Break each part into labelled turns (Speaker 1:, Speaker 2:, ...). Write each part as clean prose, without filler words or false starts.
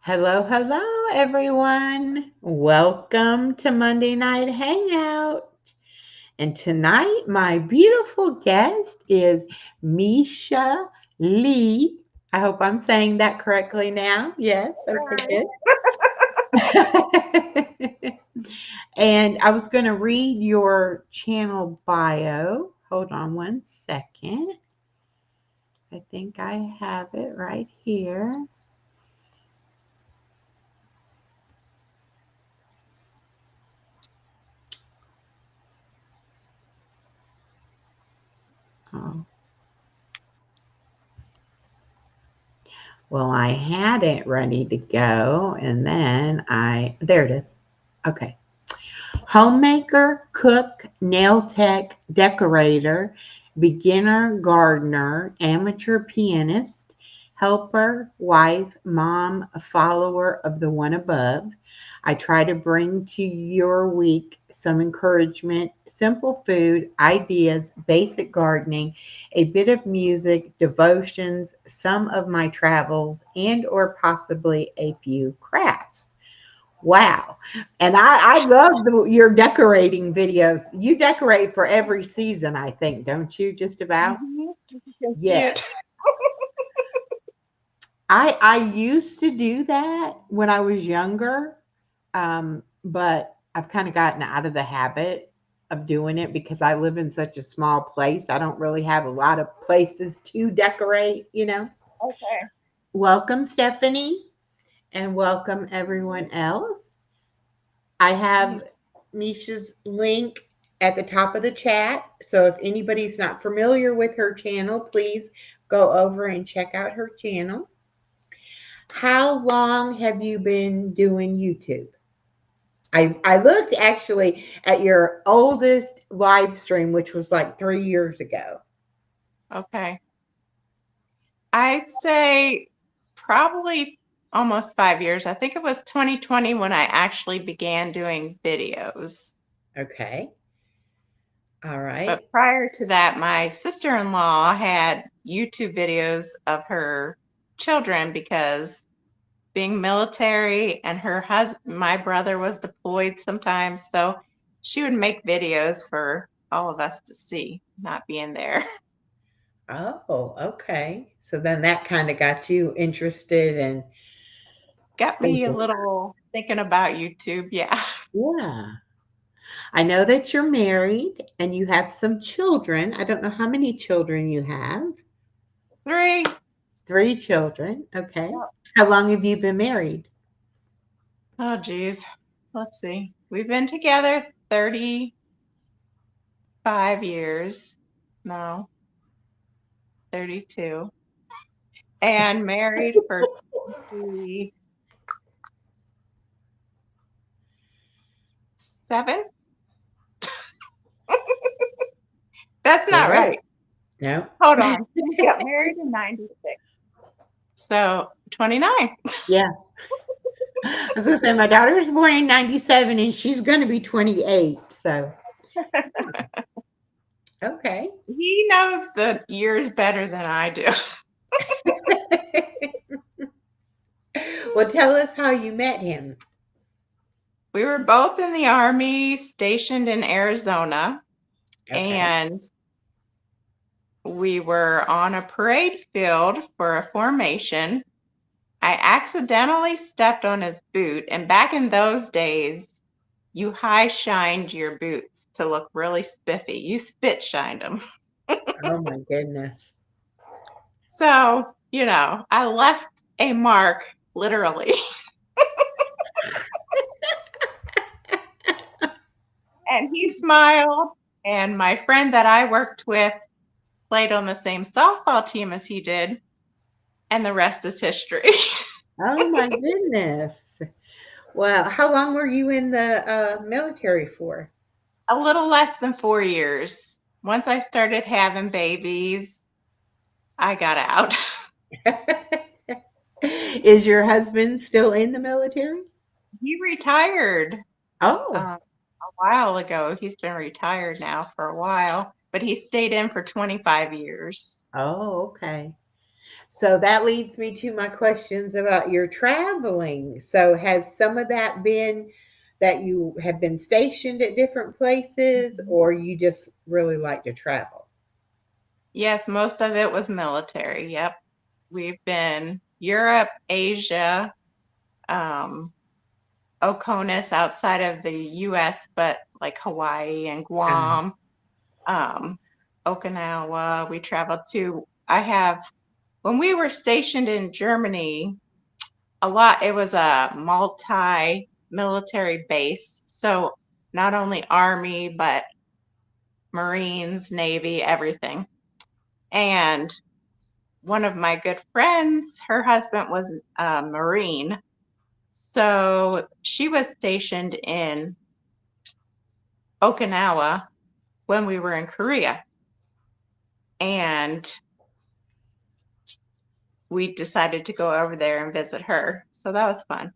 Speaker 1: Hello, hello, everyone. Welcome to Monday Night Hangout. And tonight, my beautiful guest is Misha Lee. I hope I'm saying that correctly now. Yes, okay,
Speaker 2: Right.
Speaker 1: good. And I was going to read your channel bio. Hold on one second. I think I have it right here. Oh, well, I had it ready to go, and then there it is. Okay. Homemaker, cook, nail tech, decorator, beginner gardener, amateur pianist, helper, wife, mom, a follower of the one above. I try to bring to your week some encouragement, simple food, ideas, basic gardening, a bit of music, devotions, some of my travels, and or possibly a few crafts. Wow. And I love your decorating videos. You decorate for every season, I think, don't you? Just about?
Speaker 2: Mhm. You can see
Speaker 1: Yes.
Speaker 2: it.
Speaker 1: I used to do that when I was younger, but I've kind of gotten out of the habit of doing it because I live in such a small place. I don't really have a lot of places to decorate.
Speaker 2: Okay.
Speaker 1: Welcome, Stephanie, and welcome everyone else. I
Speaker 2: Mhm.
Speaker 1: have Misha's link at the top of the chat. So if anybody's not familiar with her channel, please go over and check out her channel. How long have you been doing YouTube? I looked actually at your oldest live stream, which was like 3 years ago.
Speaker 2: Okay. I'd say probably almost 5 years. I think it was 2020 when I actually began doing videos.
Speaker 1: Okay. All
Speaker 2: But
Speaker 1: right.
Speaker 2: prior to that, my sister-in-law had YouTube videos of her children because being military and my brother was deployed sometimes. So she would make videos for all of us to see, not being there.
Speaker 1: Oh, okay. So then that kind of got you interested and
Speaker 2: Got me a
Speaker 1: thinking,
Speaker 2: little thinking about YouTube. Yeah.
Speaker 1: yeah. I know that you're married and you have some children. I don't know how many children you have.
Speaker 2: Three.
Speaker 1: Three children. Okay.
Speaker 2: Yep.
Speaker 1: How long have you been married?
Speaker 2: Oh, geez. Let's see. We've been together 35 years. No, 32. And married for 27. That's not
Speaker 1: Great.
Speaker 2: right.
Speaker 1: No?
Speaker 2: Hold on. We got married in 96. So 29.
Speaker 1: Yeah. I was going to say, my daughter was born in 97 and she's going to be 28. So, okay.
Speaker 2: He knows the years better than I do.
Speaker 1: Well, tell us how you met him.
Speaker 2: We were both in the Army stationed in Arizona,
Speaker 1: Okay.
Speaker 2: and we were on a parade field for a formation. I accidentally stepped on his boot, and back in those days, you high shined your boots to look really spiffy. You spit shined them.
Speaker 1: Oh, my goodness.
Speaker 2: So, I left a mark literally. And he smiled. And my friend that I worked with played on the same softball team as he did. And the rest is history.
Speaker 1: Oh, my goodness. Well, how long were you in the military for?
Speaker 2: A little less than 4 years. Once I started having babies, I got out.
Speaker 1: Is your husband still in the military?
Speaker 2: He retired
Speaker 1: Oh,
Speaker 2: a while ago. He's been retired now for a while, but he stayed in for 25 years.
Speaker 1: oh, okay. So that leads me to my questions about your traveling. So has some of that been that you have been stationed at different places,
Speaker 2: Mhm.
Speaker 1: or you just really like to travel?
Speaker 2: Yes, most of it was military. Yep. We've been Europe, Asia, um, Oconus outside of the US, but like Hawaii and
Speaker 1: Uh,
Speaker 2: Guam, um, Okinawa. We traveled to, I have, when we were stationed in Germany, a lot, it was a multi military base. So not only Army, but Marines, Navy, everything. And one of my good friends, her husband was a Marine. So she was stationed in Okinawa when we were in Korea. And we decided to go over there and visit her. So that was fun.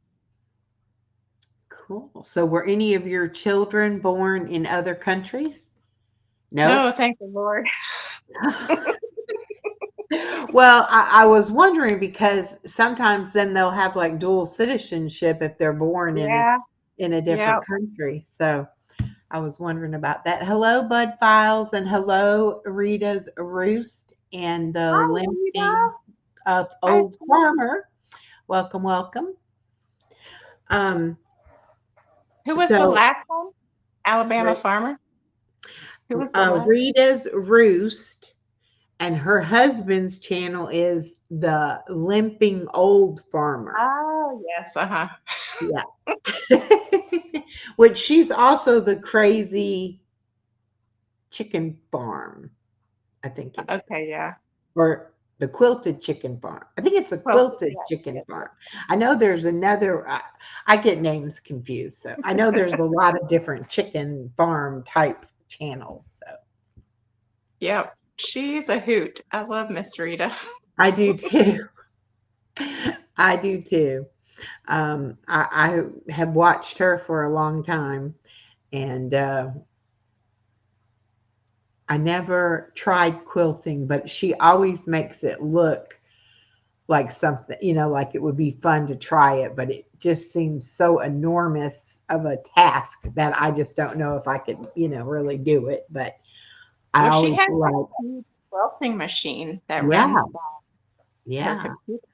Speaker 1: cool. So were any of your children born in other countries? No.
Speaker 2: No, thank the Lord.
Speaker 1: Well, I was wondering because sometimes then they'll have like dual citizenship if they're born
Speaker 2: Yeah,
Speaker 1: in a
Speaker 2: yeah.
Speaker 1: different country. So I was wondering about that. Hello, Bud Files, and hello, Rita's Roost and the
Speaker 2: Hi, Rita.
Speaker 1: Limping of
Speaker 2: Hi.
Speaker 1: Old Farmer. Welcome, welcome. Um,
Speaker 2: Who was the
Speaker 1: so
Speaker 2: last one? Alabama farmer. Who was the last?
Speaker 1: Rita's Roost and her husband's channel is the Limping Old Farmer.
Speaker 2: Oh, yes. Uh-huh.
Speaker 1: Yeah. Which she's also the crazy chicken farm, I think it is.
Speaker 2: Okay, yeah.
Speaker 1: Or the quilted chicken farm. I think it's a
Speaker 2: Well,
Speaker 1: quilted
Speaker 2: yes,
Speaker 1: chicken
Speaker 2: yes,
Speaker 1: farm.
Speaker 2: yes.
Speaker 1: I know there's another, I get names confused. So I know there's a lot of different chicken farm type channels. So
Speaker 2: Yep. She's a hoot. I love Miss Rita.
Speaker 1: I do too. I do too. I have watched her for a long time, and I never tried quilting, but she always makes it look like something, like it would be fun to try it, but it just seems so enormous of a task that I just don't know if I could, really do it. But I
Speaker 2: Well, she
Speaker 1: always
Speaker 2: has a
Speaker 1: like,
Speaker 2: huge quilting machine that
Speaker 1: yeah,
Speaker 2: runs by her
Speaker 1: yeah,
Speaker 2: computer.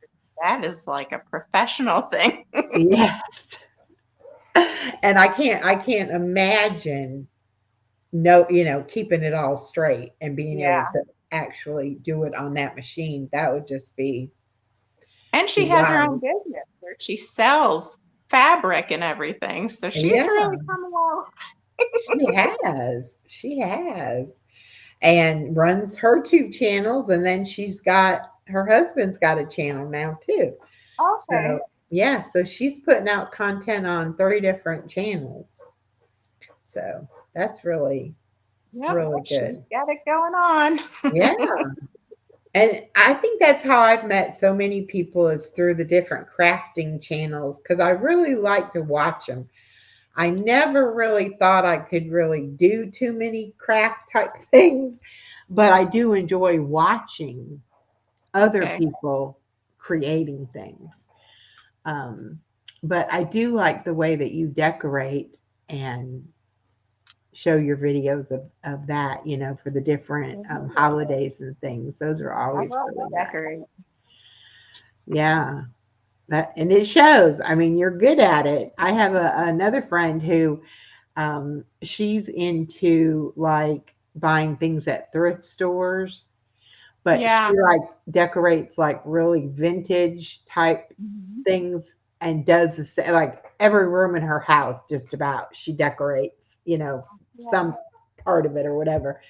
Speaker 2: That is like a professional thing.
Speaker 1: yes. And I can't imagine no, keeping it all straight and being able
Speaker 2: Yeah.
Speaker 1: to actually do it on that machine. That would just
Speaker 2: And
Speaker 1: be
Speaker 2: she has her own
Speaker 1: wild.
Speaker 2: business where she sells fabric and everything. So she's
Speaker 1: Yeah,
Speaker 2: really come along.
Speaker 1: she has. She has. And runs her 2 channels, and then her husband's got a channel now too. So,
Speaker 2: Okay.
Speaker 1: yeah, so she's putting out content on 3 different channels. So, that's really,
Speaker 2: Yep.
Speaker 1: really
Speaker 2: She's
Speaker 1: good.
Speaker 2: got it going on.
Speaker 1: Yeah. And I think that's how I've met so many people is through the different crafting channels because I really like to watch them. I never really thought I could really do too many craft type things, but I do enjoy watching other
Speaker 2: Okay.
Speaker 1: people creating things. Um, but I do like the way that you decorate and show your videos of that, for the different
Speaker 2: Mhm.
Speaker 1: holidays and things. Those are
Speaker 2: I
Speaker 1: always
Speaker 2: love to
Speaker 1: really nice.
Speaker 2: decorate.
Speaker 1: Yeah. That, and it shows. I mean, you're good at it. I have another friend who she's into like buying things at thrift stores, but she
Speaker 2: Yeah.
Speaker 1: like decorates like really vintage type
Speaker 2: Mhm.
Speaker 1: things and does the same, like every room in her house, just about she decorates,
Speaker 2: Yeah.
Speaker 1: some part of it or whatever.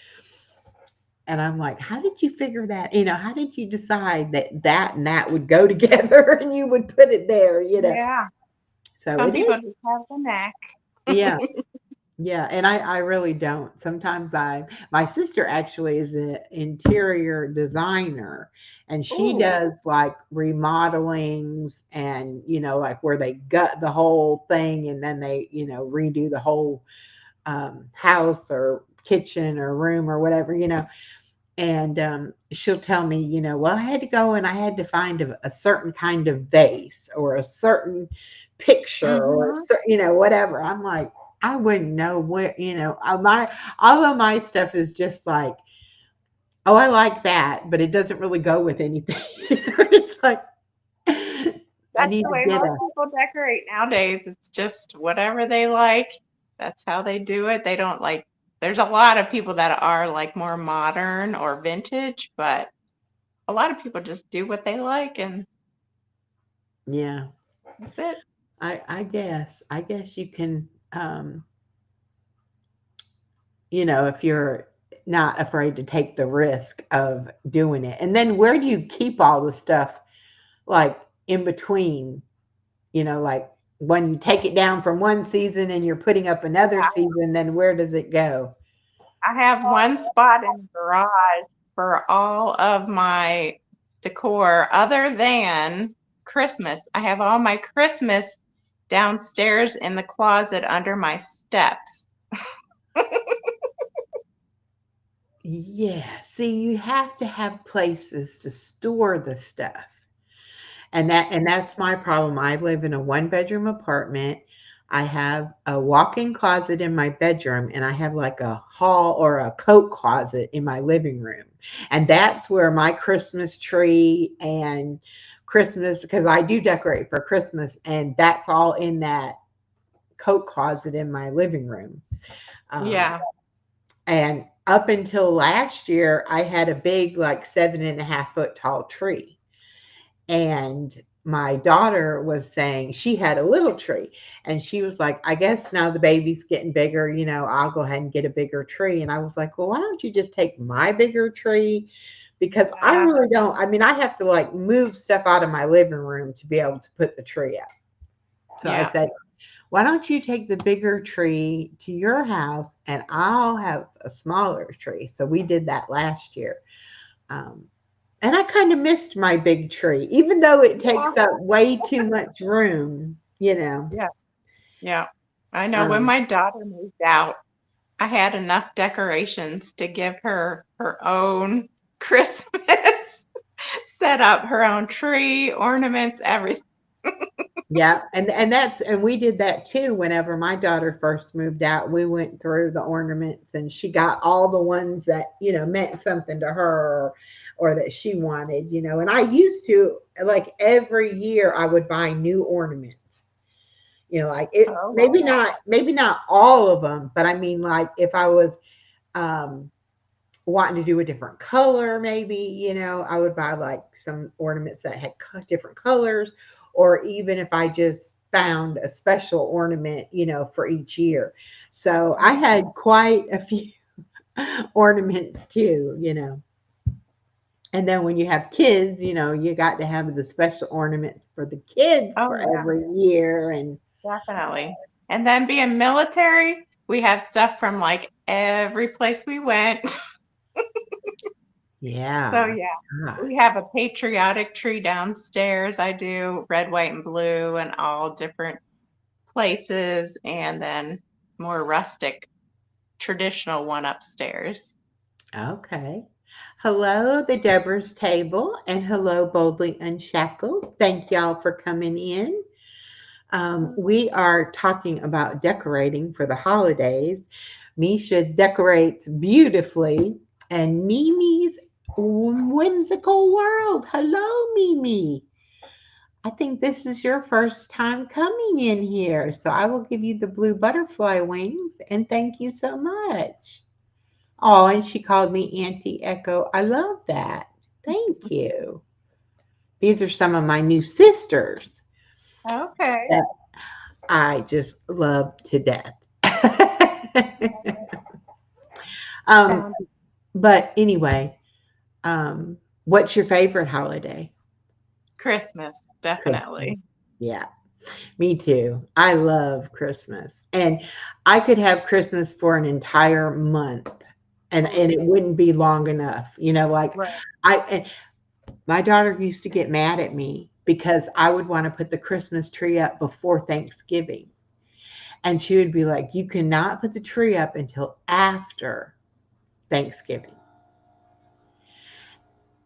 Speaker 1: And I'm like, how did you figure that? How did you decide that that and that would go together and you would put it there?
Speaker 2: Yeah.
Speaker 1: So
Speaker 2: Some
Speaker 1: it is,
Speaker 2: people just have the knack.
Speaker 1: yeah. Yeah, and I really don't. Sometimes my sister actually is an interior designer and she
Speaker 2: Ooh.
Speaker 1: does like remodelings and, like where they gut the whole thing and then they, redo the whole house or kitchen or room or whatever. And she'll tell me, well, I had to go and I had to find a certain kind of vase or a certain picture or
Speaker 2: Mhm.
Speaker 1: whatever. I'm like, I wouldn't know where, my all of my stuff is just like, oh, I like that, but it doesn't really go with anything. It's like I
Speaker 2: That's
Speaker 1: need
Speaker 2: the
Speaker 1: to
Speaker 2: way
Speaker 1: get
Speaker 2: most
Speaker 1: a
Speaker 2: people decorate nowadays. It's just whatever they like. That's how they do it. They don't like, there's a lot of people that are like more modern or vintage, but a lot of people just do what they like and
Speaker 1: yeah.
Speaker 2: that's it.
Speaker 1: I guess you can if you're not afraid to take the risk of doing it. And then where do you keep all the stuff like in between, like when you take it down from one season and you're putting up another season, then where does it go?
Speaker 2: I have one spot in the garage for all of my decor other than Christmas. I have all my Christmas downstairs in the closet under my steps.
Speaker 1: Yeah, see, you have to have places to store the stuff. And that's my problem. I live in a one-bedroom apartment. I have a walk-in closet in my bedroom, and I have like a hall or a coat closet in my living room. And that's where my Christmas tree and Christmas, because I do decorate for Christmas, and that's all in that coat closet in my living room. Um,
Speaker 2: Yeah.
Speaker 1: and up until last year, I had a big, like 7.5 foot tall tree. And my daughter was saying she had a little tree. And she was like, I guess now the baby's getting bigger, I'll go ahead and get a bigger tree. And I was like, well, why don't you just take my bigger tree? Because I
Speaker 2: Yeah.
Speaker 1: really don't. I mean, I have to like move stuff out of my living room to be able to put the tree up. So I
Speaker 2: Yeah.
Speaker 1: said, why don't you take the bigger tree to your house and I'll have a smaller tree? So we did that last year. Um, and I kind of missed my big tree, even though it
Speaker 2: Yeah.
Speaker 1: takes up way too much room.
Speaker 2: Yeah. Yeah. I know when
Speaker 1: Um,
Speaker 2: my daughter moved out, I had enough decorations to give her her own Christmas set up, her own tree, ornaments, everything.
Speaker 1: yeah, and we did that too. Whenever my daughter first moved out, we went through the ornaments, and she got all the ones that meant something to her, or that she wanted. And I used to like every year I would buy new ornaments. Like it,
Speaker 2: Oh,
Speaker 1: maybe not all of them, but I mean, like if I was um wanting to do a different color, maybe, I would buy like some ornaments that had different colors, or even if I just found a special ornament, for each year. So I
Speaker 2: wow.
Speaker 1: had quite a few ornaments too. And then when you have kids, you got to have the special ornaments for the kids
Speaker 2: Oh,
Speaker 1: for
Speaker 2: yeah,
Speaker 1: every year. And
Speaker 2: definitely. And then being military, we have stuff from like every place we went. So,
Speaker 1: yeah,
Speaker 2: yeah, we
Speaker 1: gosh.
Speaker 2: have a patriotic tree downstairs. I do red, white, and blue, and all different places, and then more rustic, traditional one upstairs.
Speaker 1: Okay. Hello, the Deborah's Table, and hello, Boldly Unshackled. Thank y'all for coming in. We are talking about decorating for the holidays. Misha decorates beautifully, and Mimi's whimsical world. Hello, Mimi. I think this is your first time coming in here, so I will give you the blue butterfly wings, and thank you so much. Oh, and she called me Auntie Echo. I love that. Thank you. These are some of my new sisters
Speaker 2: Okay.
Speaker 1: that I just love to death. um,
Speaker 2: Sound
Speaker 1: but anyway, what's your favorite holiday?
Speaker 2: Christmas,
Speaker 1: Christmas.
Speaker 2: definitely.
Speaker 1: Yeah, me too. I love Christmas. And I could have Christmas for an entire month and it wouldn't be long enough. Like
Speaker 2: Right.
Speaker 1: I my daughter used to get mad at me because I would want to put the Christmas tree up before Thanksgiving. And she would be like, you cannot put the tree up until after Thanksgiving.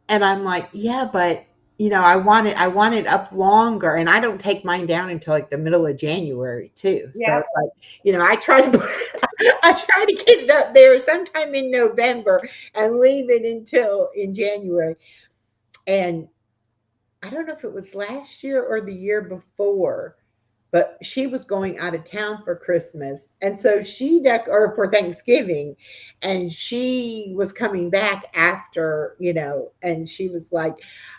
Speaker 1: And I'm like, yeah, but I want it up longer, and I don't take mine down until like the middle of January too. So
Speaker 2: Yep.
Speaker 1: it's like, I try to I try to get it up there sometime in November and leave it until in January. And I don't know if it was last year or the year before, but she was going out of town for Christmas. And so or for Thanksgiving, and she was coming back after, and she was like,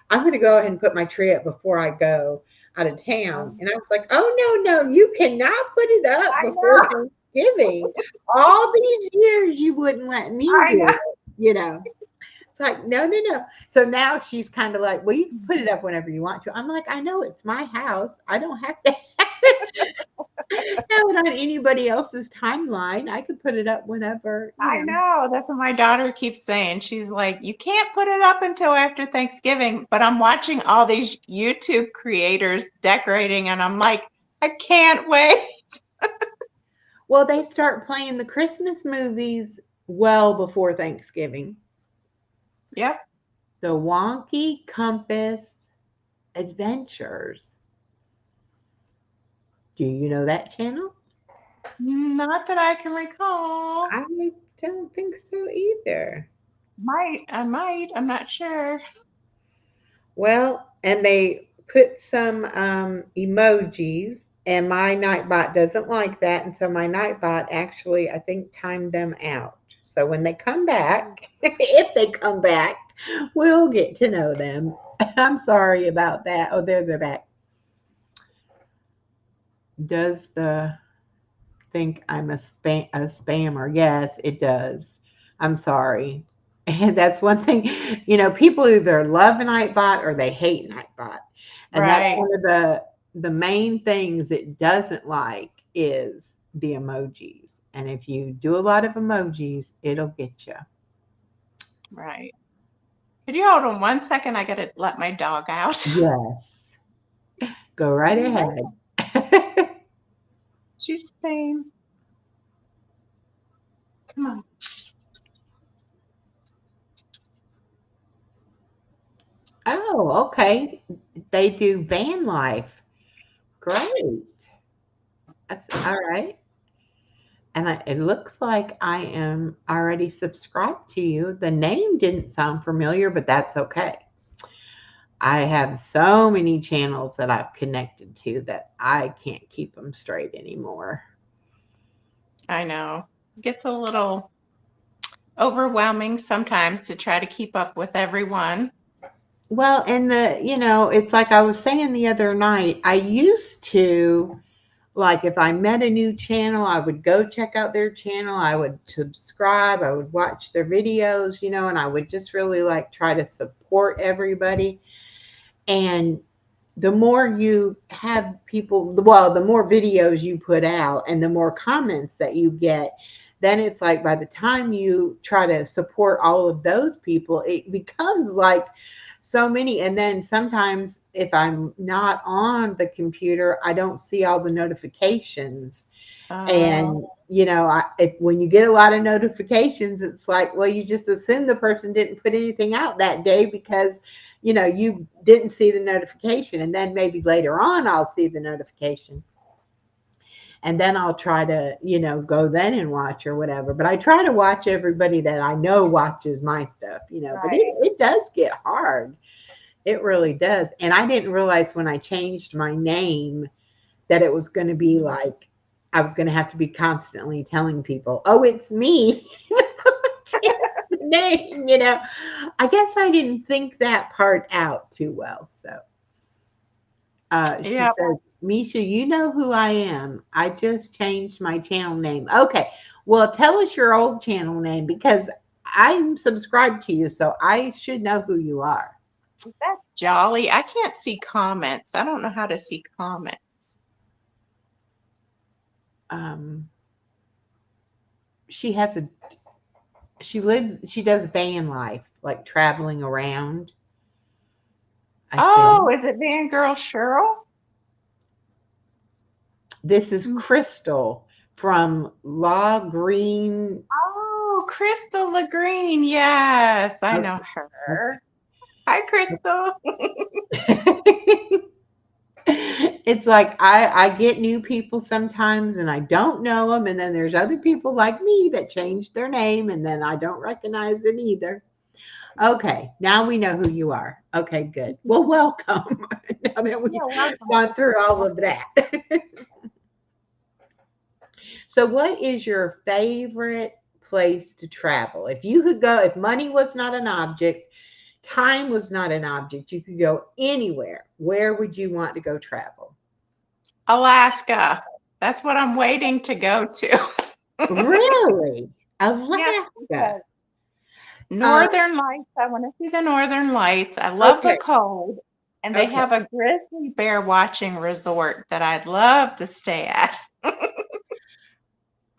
Speaker 1: I'm going to go ahead and put my tree up before I go out of town. And I was like, oh, no, no, you cannot put it up
Speaker 2: I
Speaker 1: before
Speaker 2: know.
Speaker 1: Thanksgiving. All these years you wouldn't let me
Speaker 2: I
Speaker 1: do
Speaker 2: know.
Speaker 1: it, It's like, no, no, no. So now she's kind of like, well, you can put it up whenever you want to. I'm like, I know it's my house. I don't have to have it on anybody else's timeline. I could put it up whenever.
Speaker 2: I know. That's what my daughter keeps saying. She's like, you can't put it up until after Thanksgiving. But I'm watching all these YouTube creators decorating, and I'm like, I can't wait.
Speaker 1: Well, they start playing the Christmas movies well before Thanksgiving.
Speaker 2: Yep.
Speaker 1: The Wonky Compass Adventures. Do you know that channel?
Speaker 2: Not that I can recall.
Speaker 1: I don't think so either.
Speaker 2: I might. I'm not sure.
Speaker 1: Well, and they put some emojis, and my Nightbot doesn't like that, and so my Nightbot actually, I think, timed them out. So when they come back, if they come back, we'll get to know them. I'm sorry about that. Oh, there they're back. Does the think I'm a spammer? Yes, it does. I'm sorry. And that's one thing, people either love Nightbot or they hate Nightbot. And that's
Speaker 2: Right.
Speaker 1: one of the main things it doesn't like is the emojis. And if you do a lot of emojis, it'll get you.
Speaker 2: Right. Could you hold on 1 second? I gotta let my dog out.
Speaker 1: Yes. Go
Speaker 2: I'll
Speaker 1: right
Speaker 2: be right
Speaker 1: ahead.
Speaker 2: back. She's saying, come on.
Speaker 1: Oh, okay. They do van life. Great. That's all right. And it looks like I am already subscribed to you. The name didn't sound familiar, but that's okay. I have so many channels that I've connected to that I can't keep them straight anymore.
Speaker 2: I know. It gets a little overwhelming sometimes to try to keep up with everyone.
Speaker 1: Well, and it's like I was saying the other night, I used to, like, if I met a new channel, I would go check out their channel. I would subscribe. I would watch their videos, and I would just really like try to support everybody. And the more you have people, well, the more videos you put out and the more comments that you get, then it's like by the time you try to support all of those people, it becomes like so many. And then sometimes if I'm not on the computer, I don't see all the notifications.
Speaker 2: Uh,
Speaker 1: And when you get a lot of notifications, it's like, well, you just assume the person didn't put anything out that day because you didn't see the notification, and then maybe later on I'll see the notification, and then I'll try to go then and watch or whatever. But I try to watch everybody that I know watches my stuff. But it,
Speaker 2: right.
Speaker 1: it does get hard. It really does. And I didn't realize when I changed my name that it was going to be like I was going to have to be constantly telling people, "Oh, it's me." Name. I guess I didn't think that part out too well. So she
Speaker 2: Yeah.
Speaker 1: says, Misha, you know who I am. I just changed my channel name. Okay. Well, tell us your old channel name because I'm subscribed to you, so I should know who you are.
Speaker 2: Is that Jolly? I can't see comments. I don't know how to see comments.
Speaker 1: Um, she has a she does van life, like traveling around, I
Speaker 2: Oh,
Speaker 1: think.
Speaker 2: is it Van Girl Cheryl?
Speaker 1: This is
Speaker 2: Mm.
Speaker 1: Crystal from Law Green.
Speaker 2: Oh, Crystal Lagreen. Yes, I
Speaker 1: Okay,
Speaker 2: know
Speaker 1: okay.
Speaker 2: her. Hi, Crystal.
Speaker 1: It's like I get new people sometimes and I don't know them, and then there's other people like me that change their name and then I don't recognize it either. Okay, now we know who you are. Okay, good. Well, welcome. Now that we've
Speaker 2: Yeah, welcome.
Speaker 1: gone through all of that. So, what is your favorite place to travel? If you could go, if money was not an object, time was not an object, you could go anywhere. Where would you want to go travel?
Speaker 2: Alaska. That's what I'm waiting to go to.
Speaker 1: Really?
Speaker 2: Yes,
Speaker 1: Alaska.
Speaker 2: because
Speaker 1: Um,
Speaker 2: Northern Lights. I want to see the Northern Lights. I love the
Speaker 1: okay,
Speaker 2: cold. And they
Speaker 1: okay.
Speaker 2: have a grizzly bear watching resort that I'd love to stay at.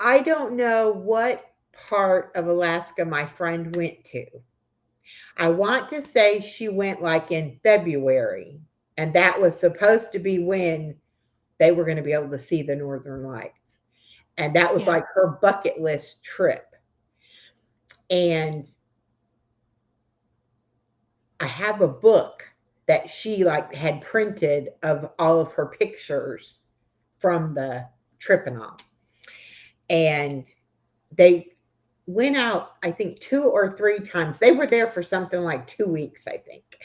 Speaker 1: I don't know what part of Alaska my friend went to. I want to say she went like in February, and that was supposed to be when they were going to be able to see the Northern Lights. And that was
Speaker 2: Yeah.
Speaker 1: like her bucket list trip. And I have a book that she like had printed of all of her pictures from the trip and all. And they went out, I think 2 or 3 times. They were there for something like 2 weeks, I think.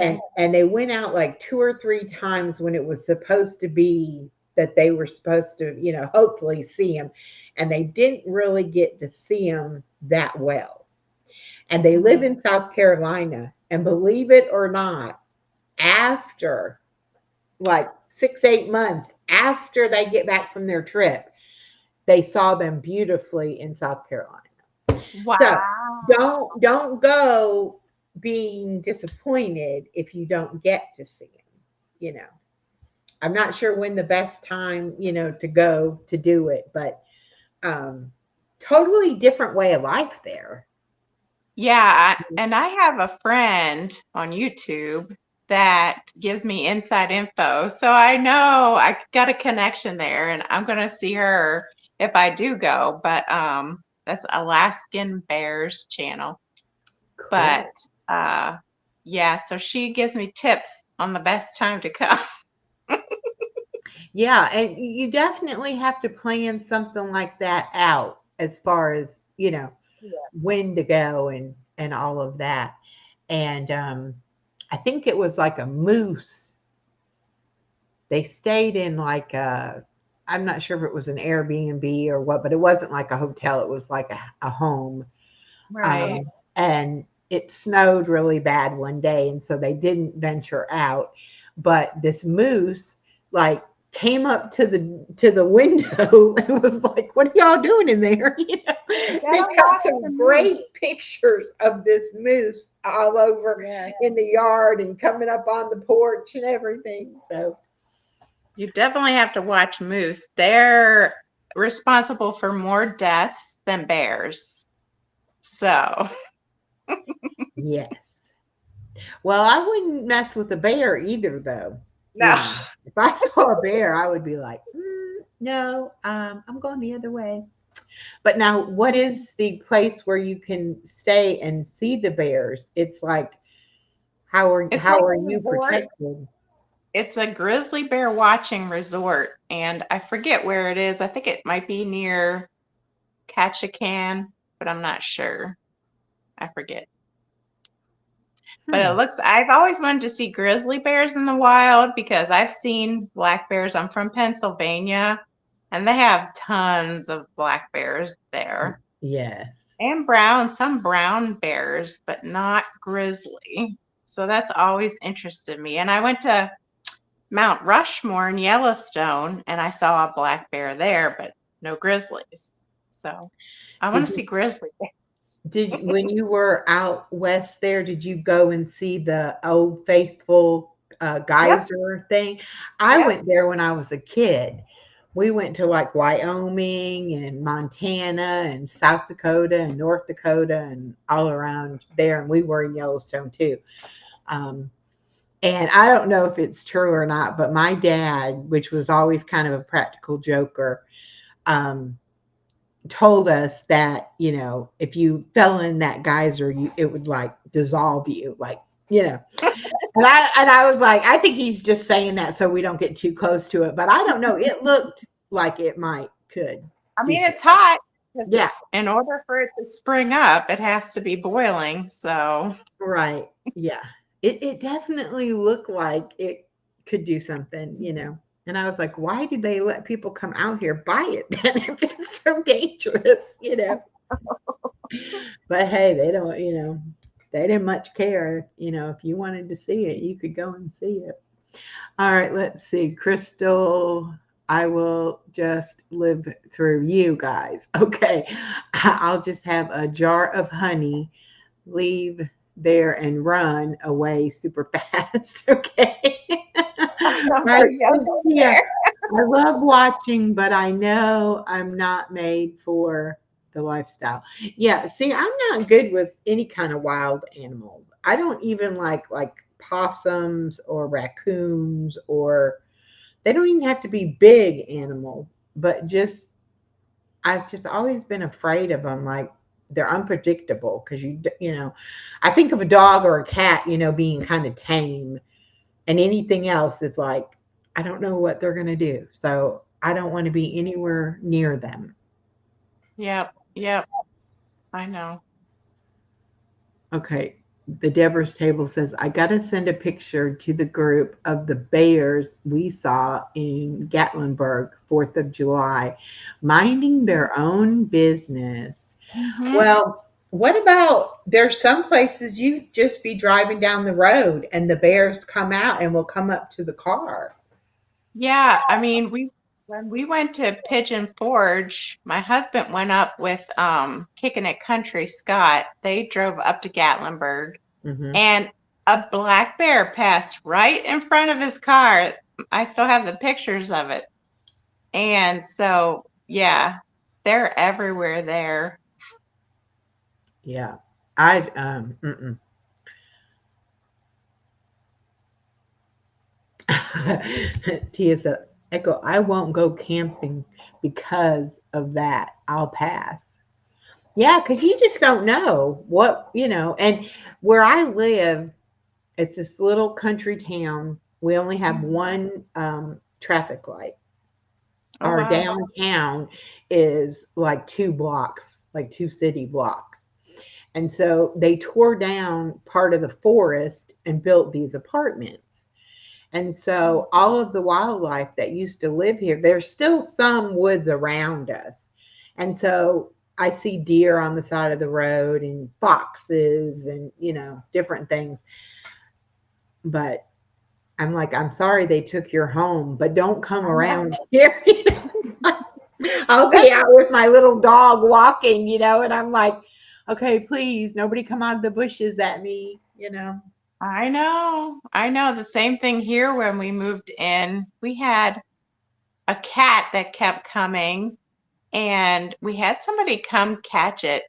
Speaker 1: And
Speaker 2: Okay.
Speaker 1: they went out like 2 or 3 times when it was supposed to be that they were supposed to, hopefully see him. And they didn't really get to see him that well. And they live
Speaker 2: Mhm.
Speaker 1: in South Carolina. And believe it or not, after like 6, 8 months after they get back from their trip, they saw them beautifully in South Carolina. So
Speaker 2: Wow.
Speaker 1: don't go being disappointed if you don't get to see him. You know, I'm not sure when the best time, to go to do it, but um, totally different way of life there.
Speaker 2: Yeah, and I have a friend on YouTube that gives me inside info. So I know I got a connection there and I'm going to see her if I do go, but that's Alaskan Bears channel. But
Speaker 1: Cool.
Speaker 2: uh yeah, so she gives me tips on the best time to come.
Speaker 1: Yeah, and you definitely have to plan something like that out as far as,
Speaker 2: Yeah.
Speaker 1: when to go and all of that. And I think it was like a moose. They stayed in like I'm not sure if it was an Airbnb or what, but it wasn't like a hotel. It was like a home.
Speaker 2: Right.
Speaker 1: And it snowed really bad one day, and so they didn't venture out. But this moose like came up to the window and was like, "What are y'all doing in there?"
Speaker 2: You
Speaker 1: They
Speaker 2: gotta
Speaker 1: got
Speaker 2: watch the
Speaker 1: some
Speaker 2: moose.
Speaker 1: great pictures of this moose all over
Speaker 2: Yeah.
Speaker 1: in the yard and coming up on the porch and everything. So
Speaker 2: You definitely have to watch moose. They're responsible for more deaths than bears. So,
Speaker 1: yes. Well, I wouldn't mess with a bear either, though.
Speaker 2: no.
Speaker 1: If I saw a bear, I would be like, no, I'm going the other way. But now, what is the place where you can stay and see the bears? It's like,
Speaker 2: It's
Speaker 1: how
Speaker 2: like
Speaker 1: are
Speaker 2: a
Speaker 1: you
Speaker 2: resort.
Speaker 1: protected?
Speaker 2: It's a grizzly bear watching resort, and I forget where it is. I think it might be near Ketchikan, but I'm not sure. I forget. But it
Speaker 1: Hmm.
Speaker 2: looks, I've always wanted to see grizzly bears in the wild because I've seen black bears. I'm from Pennsylvania, and they have tons of black bears there.
Speaker 1: Yes.
Speaker 2: And brown, some brown bears, but not grizzly. So that's always interested me. And I went to Mount Rushmore in Yellowstone and I saw a black bear there, but no grizzlies. So I want
Speaker 1: Did
Speaker 2: to see
Speaker 1: you
Speaker 2: grizzly bears.
Speaker 1: when you were out west there, did you go and see the Old Faithful
Speaker 2: Yep,
Speaker 1: geyser thing? I
Speaker 2: yep.
Speaker 1: went there when I was a kid. We went to like Wyoming and Montana and South Dakota and North Dakota and all around there, and we were in Yellowstone too. Um, and I don't know if it's true or not, but my dad, which was always kind of a practical joker, um, told us that if you fell in that geyser, it would like dissolve you, like you know. And I was like, I think he's just saying that so we don't get too close to it. But I don't know. It looked like it might could
Speaker 2: I
Speaker 1: do
Speaker 2: mean, it's
Speaker 1: something.
Speaker 2: hot 'cause
Speaker 1: Yeah,
Speaker 2: in order for it to spring up, it has to be boiling. So,
Speaker 1: right. Yeah. It definitely looked like it could do something, you know. And I was like, why do they let people come out here buy it then if it's so dangerous, you know? But hey, they don't, you know, they didn't much care. You know, if you wanted to see it, you could go and see it. All right, let's see. Crystal, I will just live through you guys. Okay. I'll just have a jar of honey, leave there and run away super fast. Okay.
Speaker 2: number
Speaker 1: Right.
Speaker 2: yes
Speaker 1: Yeah.
Speaker 2: there.
Speaker 1: I love watching, but I know I'm not made for the lifestyle. Yeah, see, I'm not good with any kind of wild animals. I don't even like possums or raccoons or they don't even have to be big animals, but just I've just always been afraid of them like they're unpredictable because you know, I think of a dog or a cat, you know, being kind of tame and anything else is like I don't know what they're going to do. So I don't want to be anywhere near them.
Speaker 2: Yep. Yep. I know.
Speaker 1: Okay. The Deborah's table says I got to send a picture to the group of the bears we saw in Gatlinburg 4th of July minding their own business.
Speaker 2: Hmm.
Speaker 1: Well, what about there's some places you just be driving down the road and the bears come out and will come up to the car.
Speaker 2: Yeah. I mean, when we went to Pigeon Forge, my husband went up with Kicking It Country Scott. They drove up to Gatlinburg
Speaker 1: Hmm.
Speaker 2: and a black bear passed right in front of his car. I still have the pictures of it. And so, yeah, they're everywhere there.
Speaker 1: Yeah. I mm-mm. Tia said, Echo, I won't go camping because of that. I'll pass. Yeah, because you just don't know what, you know. And where I live, it's this little country town. We only have
Speaker 2: Mhm.
Speaker 1: one traffic light.
Speaker 2: Oh,
Speaker 1: Our
Speaker 2: wow.
Speaker 1: downtown is like 2 blocks, like 2 city blocks. And so they tore down part of the forest and built these apartments. And so all of the wildlife that used to live here, there's still some woods around us. And so I see deer on the side of the road and foxes and, you know, different things. But I'm like, I'm sorry they took your home, but don't come
Speaker 2: I know.
Speaker 1: around here. You know? I'll be
Speaker 2: That's
Speaker 1: out with my little dog walking, you know, and I'm like, okay, please, nobody come out of the bushes at me, you know.
Speaker 2: I know. I know. The same thing here when we moved in. We had a cat that kept coming, and we had somebody come catch it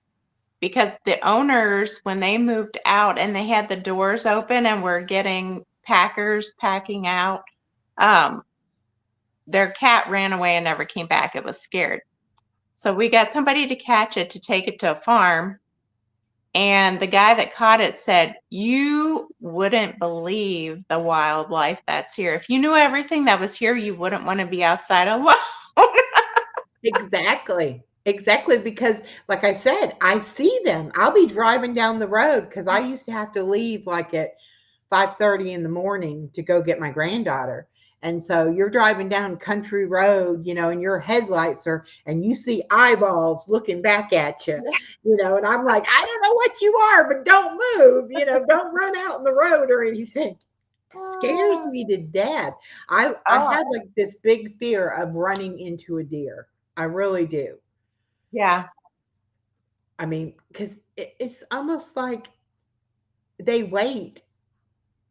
Speaker 2: because the owners, when they moved out and they had the doors open and were getting packers packing out, um, their cat ran away and never came back. It was scared. So we got somebody to catch it to take it to a farm. And the guy that caught it said, "You wouldn't believe the wildlife that's here. If you knew everything that was here, you wouldn't want to be outside alone."
Speaker 1: Exactly. Exactly. Because, like I said, I see them. I'll be driving down the road because I used to have to leave like at 5:30 in the morning to go get my granddaughter. And so you're driving down country road, you know, and your headlights are, and you see eyeballs looking back at you, you know, and I'm like, I don't know what you are, but don't move, you know, don't run out in the road or anything. Scares me to death. I
Speaker 2: Oh,
Speaker 1: had like this big fear of running into a deer. I really do.
Speaker 2: yeah.
Speaker 1: I mean, because it's almost like they wait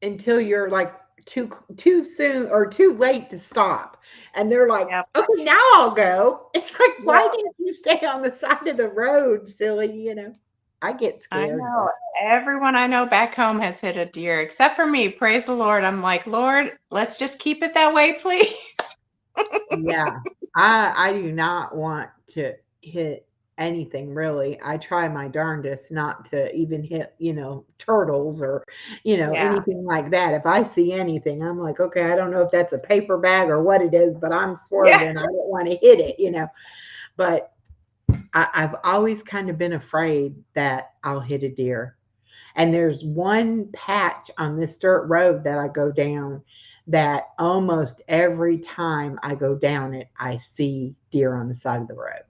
Speaker 1: until you're like too soon or too late to stop, and they're like,
Speaker 2: Yep.
Speaker 1: "Okay, now I'll go." It's like, why
Speaker 2: Yep.
Speaker 1: didn't you stay on the side of the road, silly? You know, I get
Speaker 2: I
Speaker 1: scared.
Speaker 2: know. Everyone I know back home has hit a deer, except for me. Praise the Lord. I'm like, Lord, let's just keep it that way, please.
Speaker 1: Yeah, I do not want to hit. anything really. I try my darndest not to even hit, turtles or,
Speaker 2: Yeah.
Speaker 1: anything like that. If I see anything, I'm like, okay, I don't know if that's a paper bag or what it is, but I'm
Speaker 2: Yeah.
Speaker 1: swerving. I don't want to hit it. But I've always kind of been afraid that I'll hit a deer. And there's one patch on this dirt road that I go down that almost every time I go down it, I see deer on the side of the road.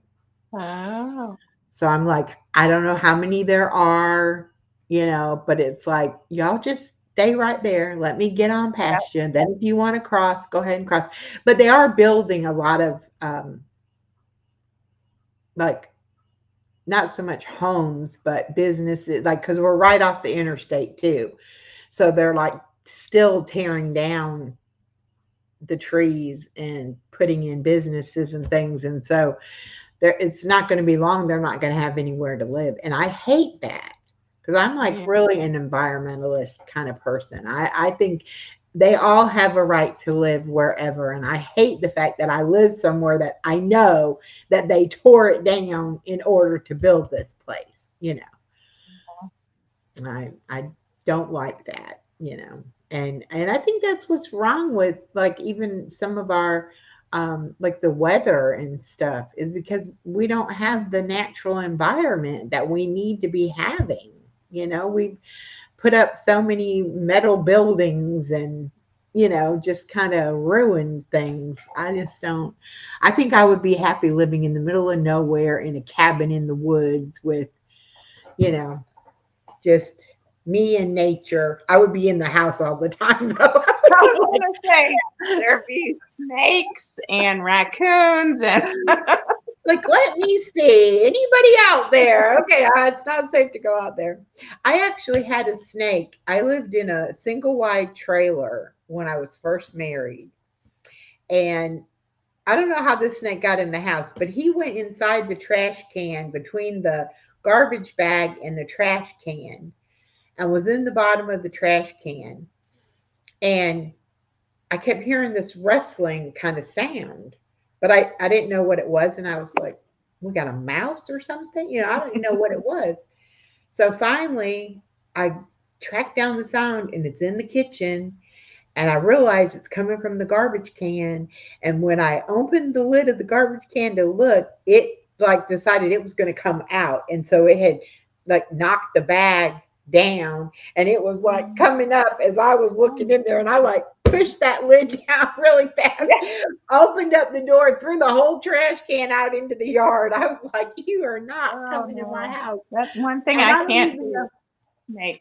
Speaker 2: Oh.
Speaker 1: So I'm like, I don't know how many there are, but it's like, y'all just stay right there. Let me get on
Speaker 2: Yep.
Speaker 1: past you. And then if you want to cross, go ahead and cross. But they are building a lot of like not so much homes, but businesses, like, because we're right off the interstate too. So they're like still tearing down the trees and putting in businesses and things. And so it's not going to be long. They're not going to have anywhere to live. And I hate that because I'm like
Speaker 2: Yeah.
Speaker 1: really an environmentalist kind of person. I think they all have a right to live wherever. And I hate the fact that I live somewhere that I know that they tore it down in order to build this place. I don't like that. And I think that's what's wrong with like even some of our like the weather and stuff is because we don't have the natural environment that we need to be having. We've put up so many metal buildings and just kind of ruined things. I just don't. I think I would be happy living in the middle of nowhere in a cabin in the woods with you know just me and nature. I would be in the house all the time though.
Speaker 2: I was gonna say there'd be snakes and raccoons and
Speaker 1: Like, let me see. Anybody out there? Okay, it's not safe to go out there. I actually had a snake. I lived in a single wide trailer when I was first married. And I don't know how this snake got in the house, but he went inside the trash can between the garbage bag and the trash can and was in the bottom of the trash can. And I kept hearing this rustling kind of sound, but I didn't know what it was. And I was like, we got a mouse or something? I don't even know what it was. So finally, I tracked down the sound and it's in the kitchen. And I realized it's coming from the garbage can. And when I opened the lid of the garbage can to look, it like decided it was going to come out. And so it had like knocked the bag down and it was like coming up as I was looking in there. And I like pushed that lid down really fast,
Speaker 2: yeah.
Speaker 1: opened up the door, threw the whole trash can out into the yard. I was like, you are not
Speaker 2: Oh
Speaker 1: coming in my
Speaker 2: no.
Speaker 1: house.
Speaker 2: That's one thing
Speaker 1: And
Speaker 2: I
Speaker 1: I don't
Speaker 2: can't
Speaker 1: even know
Speaker 2: do.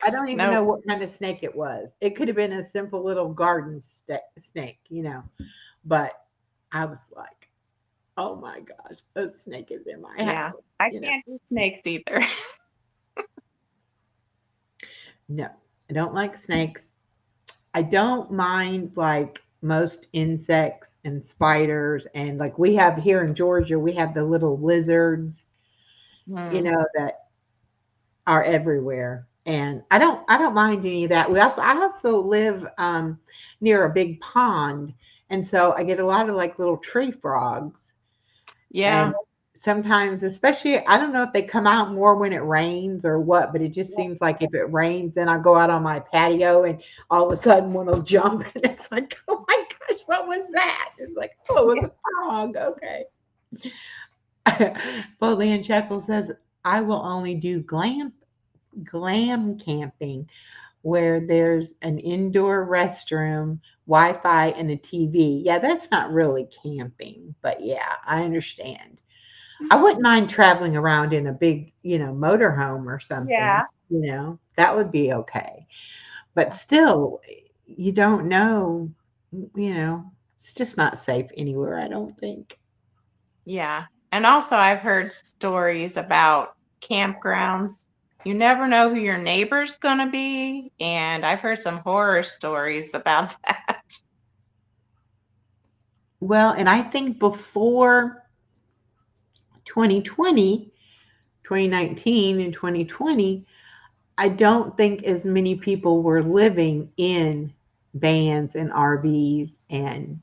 Speaker 1: I
Speaker 2: Snakes.
Speaker 1: don't even
Speaker 2: Nope.
Speaker 1: know what kind of snake it was. It could have been a simple little garden snake. But I was like, oh my gosh, a snake is in my
Speaker 2: Yeah. I
Speaker 1: house.
Speaker 2: can't do snakes either.
Speaker 1: No, I don't like snakes. I don't mind like most insects and spiders. And like we have here in Georgia, we have the little lizards,
Speaker 2: Mm.
Speaker 1: that are everywhere. And I don't mind any of that. I also live near a big pond, and so I get a lot of like little tree frogs. And
Speaker 2: Yeah.
Speaker 1: sometimes, especially, I don't know if they come out more when it rains or what, but it just seems like if it rains, then I go out on my patio and all of a sudden one will jump and it's like, oh my gosh, what was that? It's like, oh, it was
Speaker 2: Yeah.
Speaker 1: a frog. Okay. Bodleian Checkle says, I will only do glam camping where there's an indoor restroom, Wi-Fi, and a TV. Yeah, that's not really camping, but yeah, I understand. I wouldn't mind traveling around in a big, motorhome or something.
Speaker 2: Yeah.
Speaker 1: That would be okay. But still, you don't know, it's just not safe anywhere, I don't think.
Speaker 2: Yeah. And also, I've heard stories about campgrounds. You never know who your neighbor's going to be. And I've heard some horror stories about that.
Speaker 1: Well, and I think before 2020, 2019 and 2020, I don't think as many people were living in vans and RVs and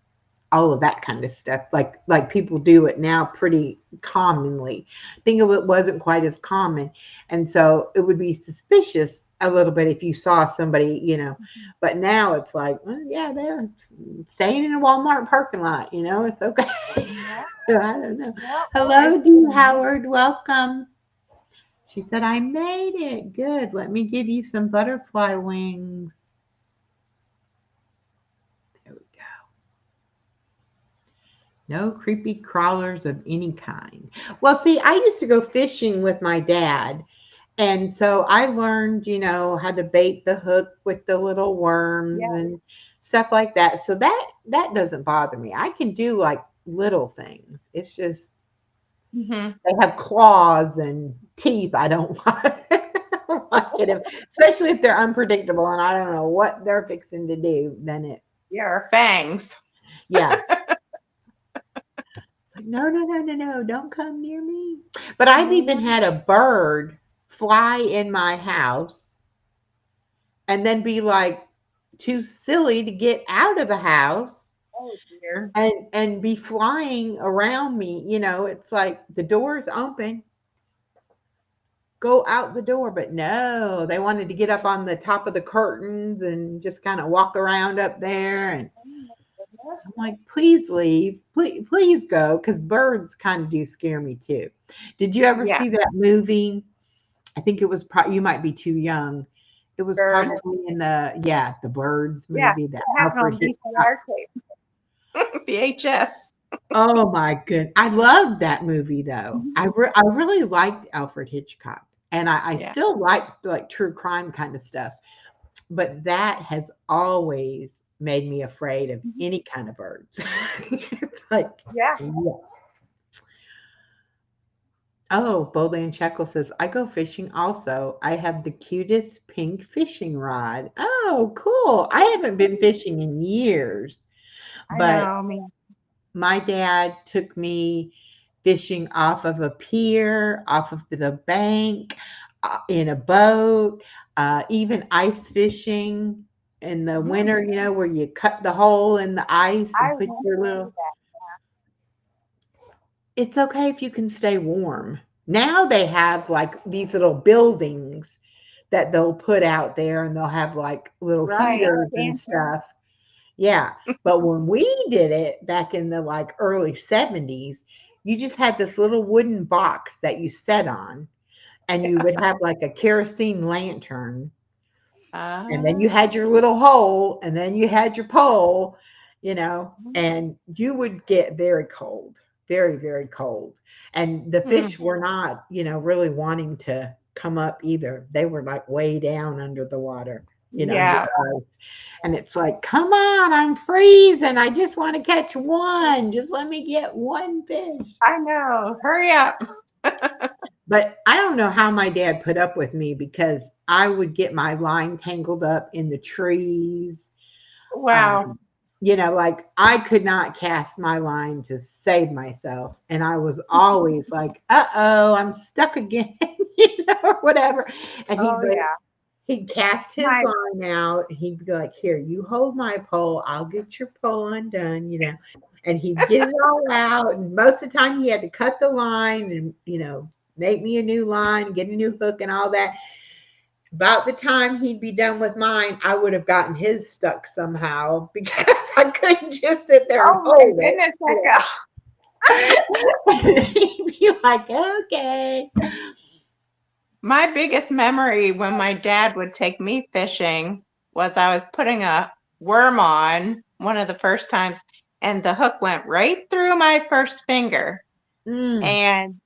Speaker 1: all of that kind of stuff, like people do it now pretty commonly. Think of it wasn't quite as common, and so it would be suspicious a little bit if you saw somebody, but now it's like, well, yeah, they're staying in a Walmart parking lot, it's okay.
Speaker 2: Yeah.
Speaker 1: So I don't know.
Speaker 2: Yep.
Speaker 1: Hello,
Speaker 2: It's
Speaker 1: D. Howard. Welcome. She said, I made it. Good. Let me give you some butterfly wings. There we go. No creepy crawlers of any kind. Well, see, I used to go fishing with my dad. And so I learned, how to bait the hook with the little worms
Speaker 2: yeah.
Speaker 1: and stuff like that. So that doesn't bother me. I can do like little things. It's just
Speaker 2: Hmm.
Speaker 1: they have claws and teeth. I don't like, I don't like it, especially if they're unpredictable and I don't know what they're fixing to do. Then
Speaker 2: Yeah, or fangs.
Speaker 1: yeah, like no, no, no, no, no, don't come near me. But I've even
Speaker 2: Mhm.
Speaker 1: had a bird fly in my house and then be like too silly to get out of the house
Speaker 2: Oh dear.
Speaker 1: and be flying around me. It's like the door's open, go out the door. But no, they wanted to get up on the top of the curtains and just kind of walk around up there. And
Speaker 2: Oh my goodness.
Speaker 1: I'm like, please leave, please go, because birds kind of do scare me too. Did you ever
Speaker 2: Yeah,
Speaker 1: see that movie? I think it was you might be too young. It was
Speaker 2: birds.
Speaker 1: probably in the Birds
Speaker 2: Yeah,
Speaker 1: movie, the
Speaker 2: it happened
Speaker 1: Alfred
Speaker 2: on
Speaker 1: Hitchcock.
Speaker 2: VCR tape, VHS.
Speaker 1: Oh my good. I loved that movie though.
Speaker 2: Mhm.
Speaker 1: I really liked Alfred Hitchcock. And I
Speaker 2: Yeah.
Speaker 1: still like true crime kind of stuff. But that has always made me afraid of
Speaker 2: Mhm.
Speaker 1: any kind of birds. It's like,
Speaker 2: Yeah,
Speaker 1: yeah. Oh, Bolan Shekel says, I go fishing also. I have the cutest pink fishing rod. Oh, cool. I haven't been fishing in years,
Speaker 2: I
Speaker 1: but
Speaker 2: know. I mean,
Speaker 1: my dad took me fishing off of a pier, off of the bank, in a boat, even ice fishing in the
Speaker 2: oh,
Speaker 1: winter, where you cut the hole in the ice
Speaker 2: I
Speaker 1: and put
Speaker 2: want
Speaker 1: your
Speaker 2: to do
Speaker 1: little.
Speaker 2: that.
Speaker 1: It's okay if you can stay warm. Now they have like these little buildings that they'll put out there and they'll have like little
Speaker 2: Right,
Speaker 1: heaters and
Speaker 2: camping.
Speaker 1: stuff. Yeah. But when we did it back in the like early 70s, you just had this little wooden box that you set on and you would have like a kerosene lantern and then you
Speaker 2: Uh,
Speaker 1: had your little hole and then you had your pole,
Speaker 2: mhm.
Speaker 1: and you would get very cold, very, very cold. And the
Speaker 2: Hmm.
Speaker 1: fish were not, really wanting to come up either. They were like way down under the water, under
Speaker 2: Yeah,
Speaker 1: the ice. And it's like, come on, I'm freezing. I just want to catch one. Just let me get one fish.
Speaker 2: I know. Hurry up.
Speaker 1: But I don't know how my dad put up with me because I would get my line tangled up in the trees.
Speaker 2: Wow.
Speaker 1: Um, like I could not cast my line to save myself. And I was always like, uh-oh, I'm stuck again, or whatever. And
Speaker 2: Oh yeah.
Speaker 1: he'd cast his
Speaker 2: My
Speaker 1: line out. He'd be like, here, you hold my pole. I'll get your pole undone. And he'd get it all out. And most of the time he had to cut the line and, make me a new line, get a new hook and all that. About the time he'd be done with mine, I would have gotten his stuck somehow because I couldn't just sit there and
Speaker 2: oh my
Speaker 1: hold it.
Speaker 2: goodness, I
Speaker 1: He'd be like, okay.
Speaker 2: My biggest memory when my dad would take me fishing was I was putting a worm on one of the first times, and the hook went right through my first finger.
Speaker 1: Mm.
Speaker 2: And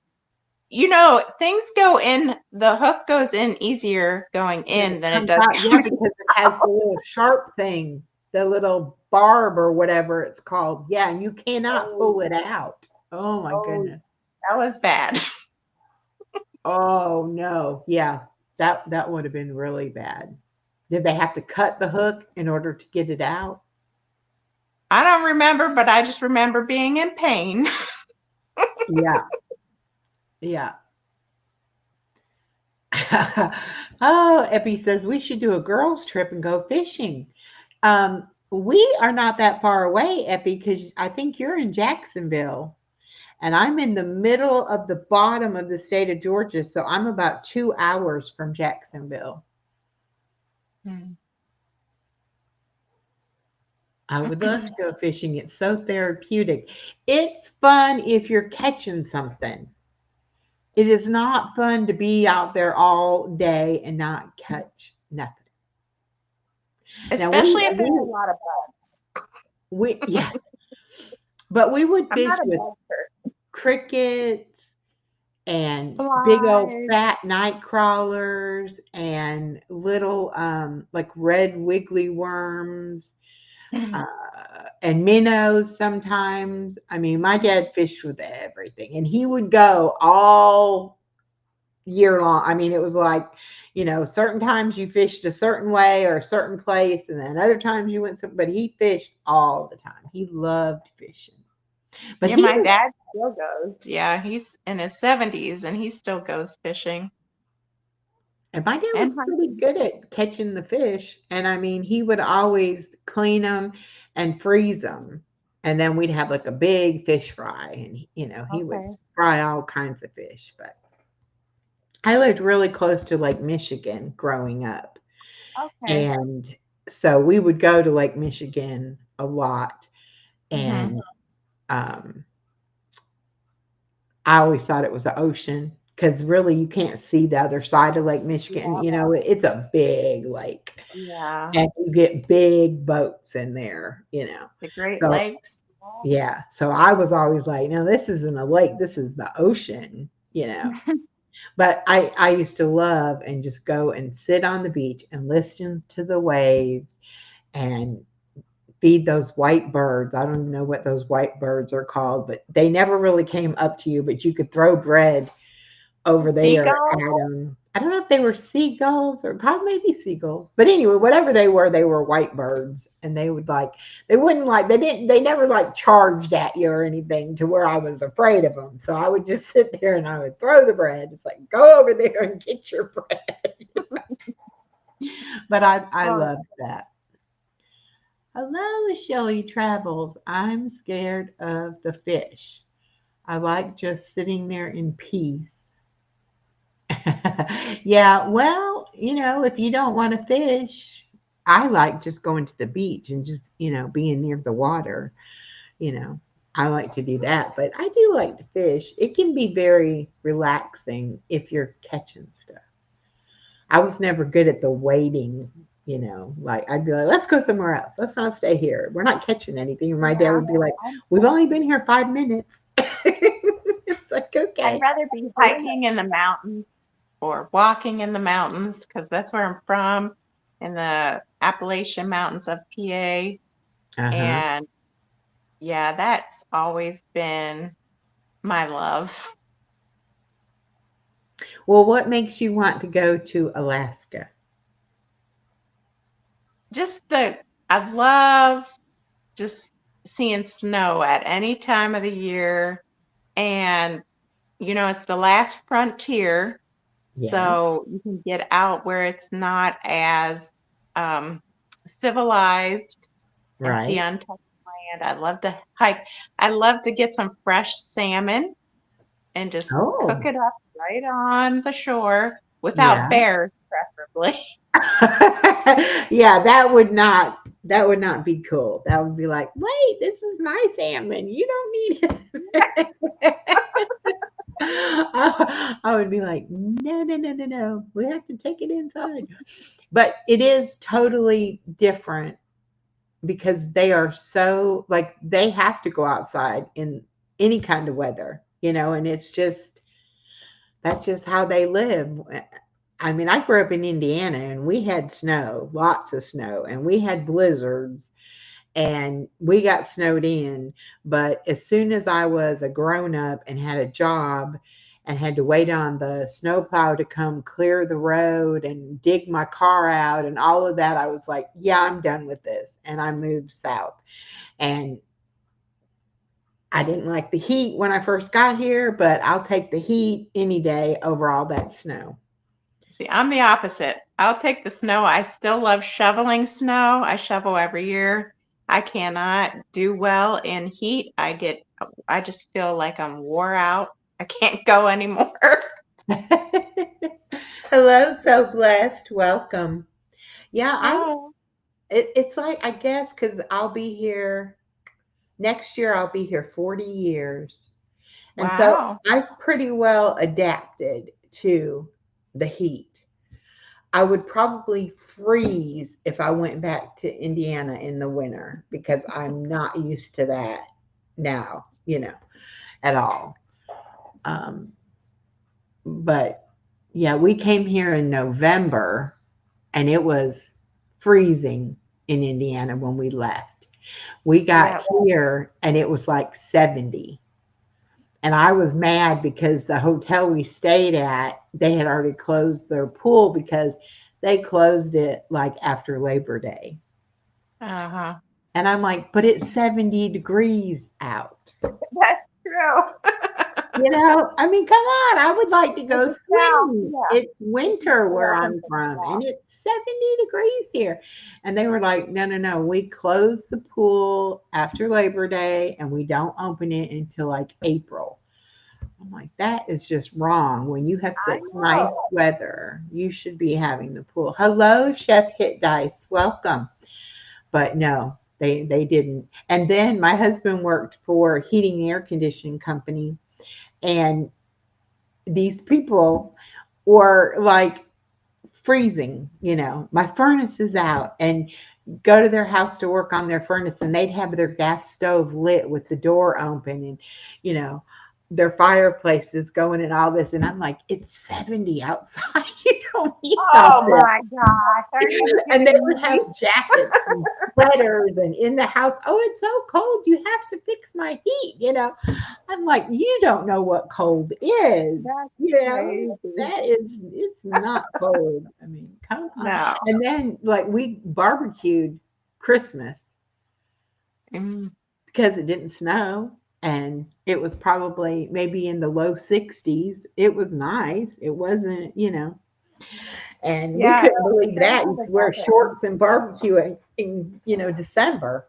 Speaker 2: things go in, the hook goes in easier going
Speaker 1: Then
Speaker 2: in
Speaker 1: it
Speaker 2: than it
Speaker 1: comes
Speaker 2: does
Speaker 1: out, yeah,
Speaker 2: coming
Speaker 1: because it has the little sharp thing, the little barb or whatever it's called. Yeah, and you cannot
Speaker 2: Oh,
Speaker 1: pull it out. Oh my
Speaker 2: oh,
Speaker 1: goodness.
Speaker 2: that was bad.
Speaker 1: Oh no. Yeah. That would have been really bad. Did they have to cut the hook in order to get it out?
Speaker 2: I don't remember, but I just remember being in pain.
Speaker 1: Yeah. Yeah. Oh, Epi says we should do a girls trip and go fishing. We are not that far away, Epi, because I think you're in Jacksonville. And I'm in the middle of the bottom of the state of Georgia, so I'm about 2 hours from Jacksonville.
Speaker 2: Mm.
Speaker 1: I would love to go fishing. It's so therapeutic. It's fun if you're catching something. It is not fun to be out there all day and not catch nothing. Now
Speaker 2: Especially if there's a lot of
Speaker 1: we
Speaker 2: bugs.
Speaker 1: yeah, but we would
Speaker 2: I'm
Speaker 1: fish
Speaker 2: not a
Speaker 1: with
Speaker 2: bug person.
Speaker 1: crickets and big old
Speaker 2: Flies.
Speaker 1: fat night crawlers and little like red wiggly worms and minnows sometimes. I mean, my dad fished with everything and he would go all year long. I mean, it was like, certain times you fished a certain way or a certain place, and then other times you went some, but he fished all the time. He loved fishing. But
Speaker 2: Yeah,
Speaker 1: he
Speaker 2: my
Speaker 1: was
Speaker 2: dad still goes. Yeah, he's in his 70s and he still goes fishing
Speaker 1: And my dad
Speaker 2: and
Speaker 1: was pretty
Speaker 2: hunting.
Speaker 1: good at catching the fish. And I mean, he would always clean them and freeze them. And then we'd have like a big fish fry. And, he would
Speaker 2: Okay.
Speaker 1: fry all kinds of fish. But I lived really close to Lake Michigan growing up.
Speaker 2: Okay.
Speaker 1: And so we would go to Lake Michigan a lot.
Speaker 2: Hmm.
Speaker 1: And um, I always thought it was the ocean because really you can't see the other side of Lake Michigan.
Speaker 2: Yeah.
Speaker 1: It's a big lake.
Speaker 2: Yeah.
Speaker 1: And you get big boats in there.
Speaker 2: The Great
Speaker 1: So
Speaker 2: Lakes.
Speaker 1: yeah, so I was always like, no, this isn't a lake, this is the ocean. But I used to love and just go and sit on the beach and listen to the waves and feed those white birds. I don't even know what those white birds are called, but they never really came up to you, but you could throw bread over there at
Speaker 2: Seagull.
Speaker 1: them. I don't know if they were seagulls or probably maybe seagulls, but anyway, whatever they were white birds, and they wouldn't they never like charged at you or anything to where I was afraid of them. So I would just sit there and I would throw the bread. It's like go over there and get your bread. But I
Speaker 2: Oh,
Speaker 1: loved that. Hello, Shelly Travels. I'm scared of the fish. I like just sitting there in peace. Yeah, well, if you don't want to fish, I like just going to the beach and just, being near the water, you know. I like to do that, but I do like to fish. It can be very relaxing if you're catching stuff. I was never good at the waiting. Like I'd be like, let's go somewhere else. Let's not stay here. We're not catching anything. And my dad
Speaker 2: yeah.
Speaker 1: would be like,
Speaker 2: I'm
Speaker 1: we've only been here 5 minutes. It's like,
Speaker 2: I'd
Speaker 1: okay.
Speaker 2: rather be hiking in the mountains or walking in the mountains because that's where I'm from, in the Appalachian Mountains of PA.
Speaker 1: Uh-huh.
Speaker 2: And yeah, that's always been my love.
Speaker 1: Well, what makes you want to go to Alaska?
Speaker 2: Just I love just seeing snow at any time of the year. And, it's the last frontier.
Speaker 1: Yeah,
Speaker 2: So you can get out where it's not as um, civilized and see
Speaker 1: right.
Speaker 2: untouched land. I love to hike. I love to get some fresh salmon and just cook
Speaker 1: Oh,
Speaker 2: it up right on the shore without
Speaker 1: yeah.
Speaker 2: bears, preferably.
Speaker 1: Yeah, that would not be cool. That would be like, wait, this is my salmon. You don't need it. I would be like, no, no, no, no, no. We have to take it inside. But it is totally different because they are so like they have to go outside in any kind of weather, and that's just how they live. I mean, I grew up in Indiana and we had snow, lots of snow, and we had blizzards and we got snowed in. But as soon as I was a grown up and had a job and had to wait on the snowplow to come clear the road and dig my car out and all of that, I was like, yeah, I'm done with this. And I moved south. And I didn't like the heat when I first got here, but I'll take the heat any day over all that snow.
Speaker 2: See, I'm the opposite. I'll take the snow. I still love shoveling snow. I shovel every year. I cannot do well in heat. I just feel like I'm wore out. I can't go anymore.
Speaker 1: Hello, so blessed. Welcome. Yeah,
Speaker 2: Oh,
Speaker 1: it's like I guess because I'll be here next year. I'll be here 40 years, and so
Speaker 2: wow.
Speaker 1: I pretty well adapted to the heat. I would probably freeze if I went back to Indiana in the winter because I'm not used to that now, at all. Um, but yeah, we came here in November and it was freezing in Indiana when we left. We got
Speaker 2: Yeah.
Speaker 1: here and it was like 70. And I was mad because the hotel we stayed at, they had already closed their pool because they closed it like after Labor Day.
Speaker 2: Uh-huh.
Speaker 1: And I'm like, but it's 70 degrees out.
Speaker 2: That's true.
Speaker 1: I mean, come on. I would like to
Speaker 2: In
Speaker 1: go
Speaker 2: the South,
Speaker 1: swimming.
Speaker 2: yeah.
Speaker 1: It's
Speaker 2: If you
Speaker 1: winter
Speaker 2: grew
Speaker 1: where
Speaker 2: up in
Speaker 1: I'm
Speaker 2: the
Speaker 1: from, and
Speaker 2: South.
Speaker 1: it's 70 degrees here. And they were like, no, no, no. We close the pool after Labor Day and we don't open it until like April. I'm like, that is just wrong. When you have
Speaker 2: I
Speaker 1: such nice
Speaker 2: know.
Speaker 1: weather, you should be having the pool. Hello, Chef Hit Dice. Welcome. But no, they didn't. And then my husband worked for a heating and air conditioning company, and these people were like freezing, my furnace is out, and go to their house to work on their furnace and they'd have their gas stove lit with the door open, and you know their fireplaces going and all this, and I'm like, it's 70 outside. You don't need all
Speaker 2: Oh
Speaker 1: this.
Speaker 2: my gosh. Are you
Speaker 1: And they
Speaker 2: kidding
Speaker 1: would have
Speaker 2: me?
Speaker 1: jackets and sweaters, and in the house, oh, it's so cold, you have to fix my heat. I'm like, you don't know what cold is.
Speaker 2: That's crazy.
Speaker 1: It's not cold. I mean, come on.
Speaker 2: No.
Speaker 1: And then, like, we barbecued Christmas
Speaker 2: Mm,
Speaker 1: because it didn't snow, and it was probably maybe in the low 60s. It was nice. It wasn't, and we
Speaker 2: yeah,
Speaker 1: couldn't believe that.
Speaker 2: terrible
Speaker 1: You
Speaker 2: the
Speaker 1: could wear
Speaker 2: weather.
Speaker 1: shorts and barbecue in December.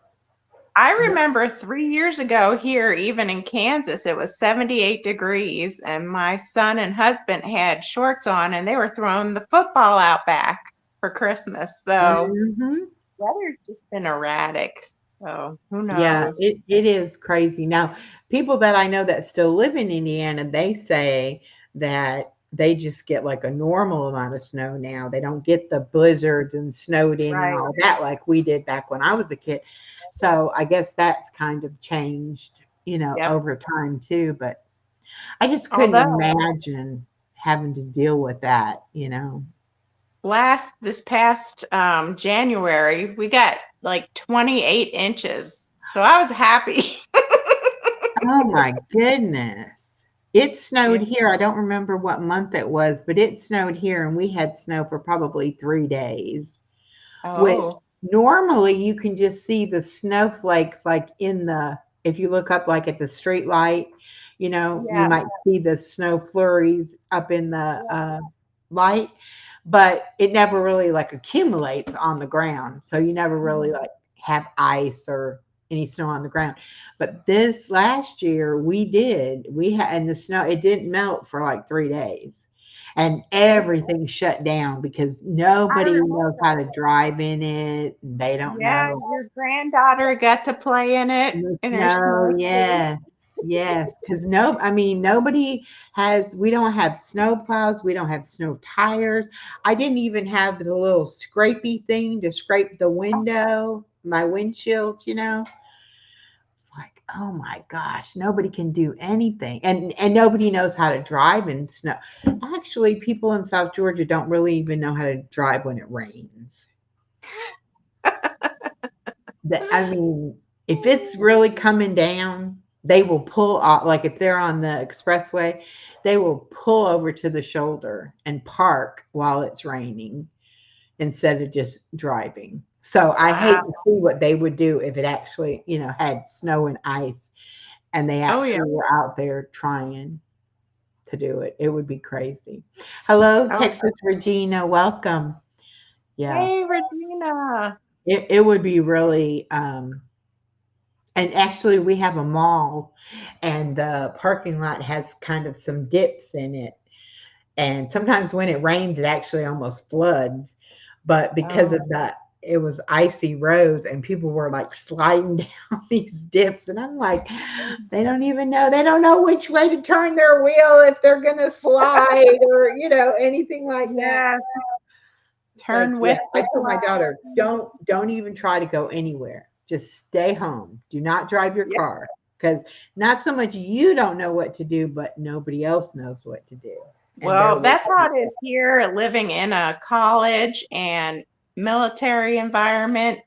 Speaker 2: I remember 3 years ago here, even in Kansas, it was 78 degrees, and my son and husband had shorts on, and they were throwing the football out back for Christmas. So
Speaker 1: Hmm.
Speaker 2: weather's just been erratic. So who
Speaker 1: Yeah,
Speaker 2: knows?
Speaker 1: it is crazy. Now, people that I know that still live in Indiana, they say that they just get like a normal amount of snow now. They don't get the blizzards and snowed in and
Speaker 2: Right.
Speaker 1: all that like we did back when I was a kid. So I guess that's kind of changed,
Speaker 2: Yep.
Speaker 1: over time too. But I just couldn't
Speaker 2: Although
Speaker 1: imagine having to deal with that.
Speaker 2: this past January, we got like 28 inches. So I was happy.
Speaker 1: Oh my goodness. It snowed
Speaker 2: Yeah.
Speaker 1: here. I don't remember what month it was, but it snowed here and we had snow for probably 3 days, which
Speaker 2: Oh,
Speaker 1: normally you can just see the snowflakes like if you look up like at the street light, you
Speaker 2: yeah.
Speaker 1: might see the snow flurries up in the
Speaker 2: Yeah.
Speaker 1: light, but it never really like accumulates on the ground. So you never really
Speaker 2: Mhm.
Speaker 1: like have ice or any snow on the ground. But this last year we had, and the snow, it didn't melt for like 3 days. And everything shut down because
Speaker 2: I
Speaker 1: nobody knows how
Speaker 2: remember.
Speaker 1: to drive in it. They don't
Speaker 2: Yeah,
Speaker 1: know.
Speaker 2: your granddaughter got to play in it
Speaker 1: In the
Speaker 2: in her
Speaker 1: snow,
Speaker 2: snowsuit.
Speaker 1: yes, yes. Because I mean, nobody we don't have snow plows, we don't have snow tires. I didn't even have the little scrapey thing to scrape the window, my windshield. It's like, oh my gosh, nobody can do anything. And nobody knows how to drive in snow. Actually, people in South Georgia don't really even know how to drive when it rains. I mean, if it's really coming down, they will pull off. Like if they're on the expressway, they will pull over to the shoulder and park while it's raining instead of just driving. So I hate
Speaker 2: Wow.
Speaker 1: to see what they would do if it actually, had snow and ice and they
Speaker 2: Oh yeah.
Speaker 1: actually were out there trying to do it. It would be crazy. Hello,
Speaker 2: Oh,
Speaker 1: Texas Regina. Welcome. Yeah.
Speaker 2: hey Regina.
Speaker 1: It would be really And actually, we have a mall, and the parking lot has kind of some dips in it. And sometimes when it rains, it actually almost floods. But because
Speaker 2: Oh,
Speaker 1: of that, it was icy roads, and people were like sliding down these dips. And I'm like, they don't even know. They don't know which way to turn their wheel if they're going to slide or, anything like that.
Speaker 2: yeah.
Speaker 1: It's like,
Speaker 2: Turn
Speaker 1: yeah,
Speaker 2: with the
Speaker 1: I told my
Speaker 2: slide.
Speaker 1: daughter, don't even try to go anywhere. Just stay home. Do not drive your
Speaker 2: Yeah.
Speaker 1: car because not so much you don't know what to do, but nobody else knows what to do, and they're
Speaker 2: Well, that's
Speaker 1: watching.
Speaker 2: how it is here, living in a college and military environment.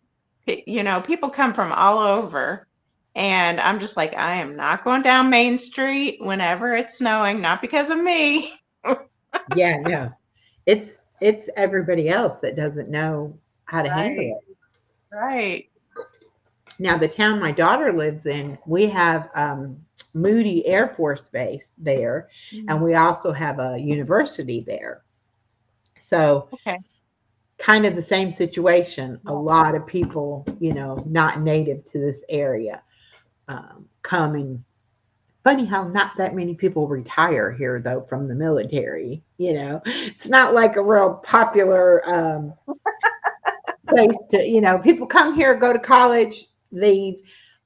Speaker 2: People come from all over. And I'm just like, I am not going down Main Street whenever it's snowing, not because of me.
Speaker 1: Yeah, no, it's everybody else that doesn't know how to handle
Speaker 2: Right,
Speaker 1: it.
Speaker 2: right.
Speaker 1: Now, the town my daughter lives in, we have Moody Air Force Base there, and
Speaker 2: Mm,
Speaker 1: we also have a university there. So
Speaker 2: okay.
Speaker 1: kind of the same situation. A
Speaker 2: Yeah.
Speaker 1: lot of people, not native to this area, come and funny how not that many people retire here though from the military. It's not like a real popular place to, people come here, go to college, leave,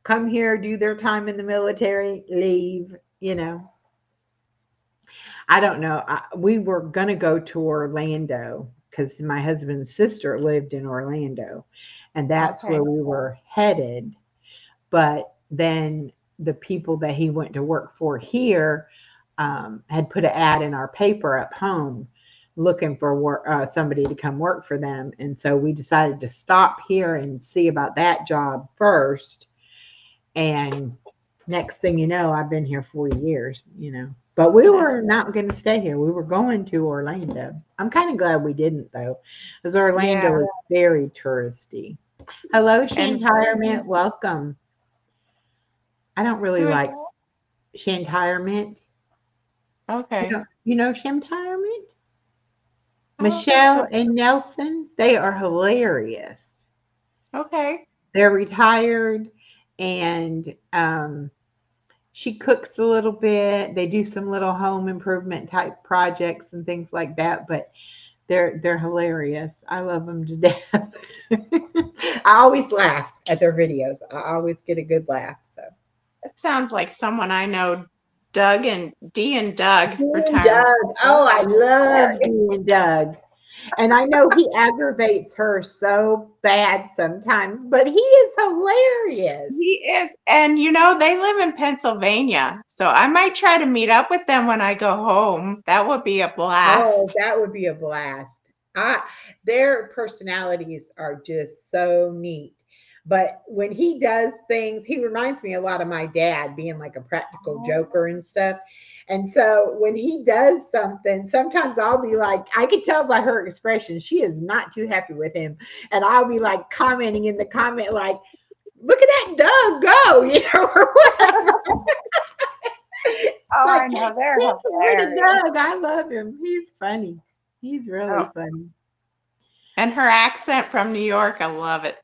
Speaker 1: come here, do their time in the military, leave. I don't know. We were going to go to Orlando because my husband's sister lived in Orlando, and that's where
Speaker 2: Okay.
Speaker 1: we were headed. But then the people that he went to work for here had put an ad in our paper up home looking for somebody to come work for them. And so we decided to stop here and see about that job first. And next thing you know, I've been here 40 years. But we were
Speaker 2: Goodness.
Speaker 1: not going to stay here. We were going to Orlando. I'm kind of glad we didn't, though, because
Speaker 2: Yeah.
Speaker 1: Orlando is very touristy. Hello,
Speaker 2: And
Speaker 1: Shantirement. Welcome. I don't really
Speaker 2: who is
Speaker 1: like
Speaker 2: that?
Speaker 1: Shantirement. You
Speaker 2: Okay.
Speaker 1: know, you know Shantirement?
Speaker 2: I don't think
Speaker 1: Michelle
Speaker 2: so.
Speaker 1: and Nelson. They are hilarious.
Speaker 2: Okay.
Speaker 1: They're retired, and she cooks a little bit. They do some little home improvement type projects and things like that. But they're hilarious. I love them to death. I always laugh at their videos. I always get a good laugh. So.
Speaker 2: It sounds like someone I know, Doug and D and Doug
Speaker 1: Dean and
Speaker 2: retirement.
Speaker 1: Doug.
Speaker 2: Those
Speaker 1: Oh, I
Speaker 2: guys are
Speaker 1: love
Speaker 2: hilarious.
Speaker 1: Dean and Doug. And I know he aggravates her so bad sometimes, but he is hilarious.
Speaker 2: He is. And they live in Pennsylvania. So I might try to meet up with them when I go home. That would be a
Speaker 1: Oh,
Speaker 2: blast.
Speaker 1: that would be a blast. Their personalities are just so neat. But when he does things, he reminds me a lot of my dad being like a practical joker and stuff. And so when he does something, sometimes I'll be like, I can tell by her expression, she is not too happy with him. And I'll be like commenting in the comment, like, look at that Doug go, or whatever. It's
Speaker 2: Oh,
Speaker 1: like,
Speaker 2: I know. They're
Speaker 1: get rid of
Speaker 2: hilarious.
Speaker 1: Doug. I love him. He's funny. He's really
Speaker 2: Oh,
Speaker 1: funny.
Speaker 2: and her accent from New York, I love it.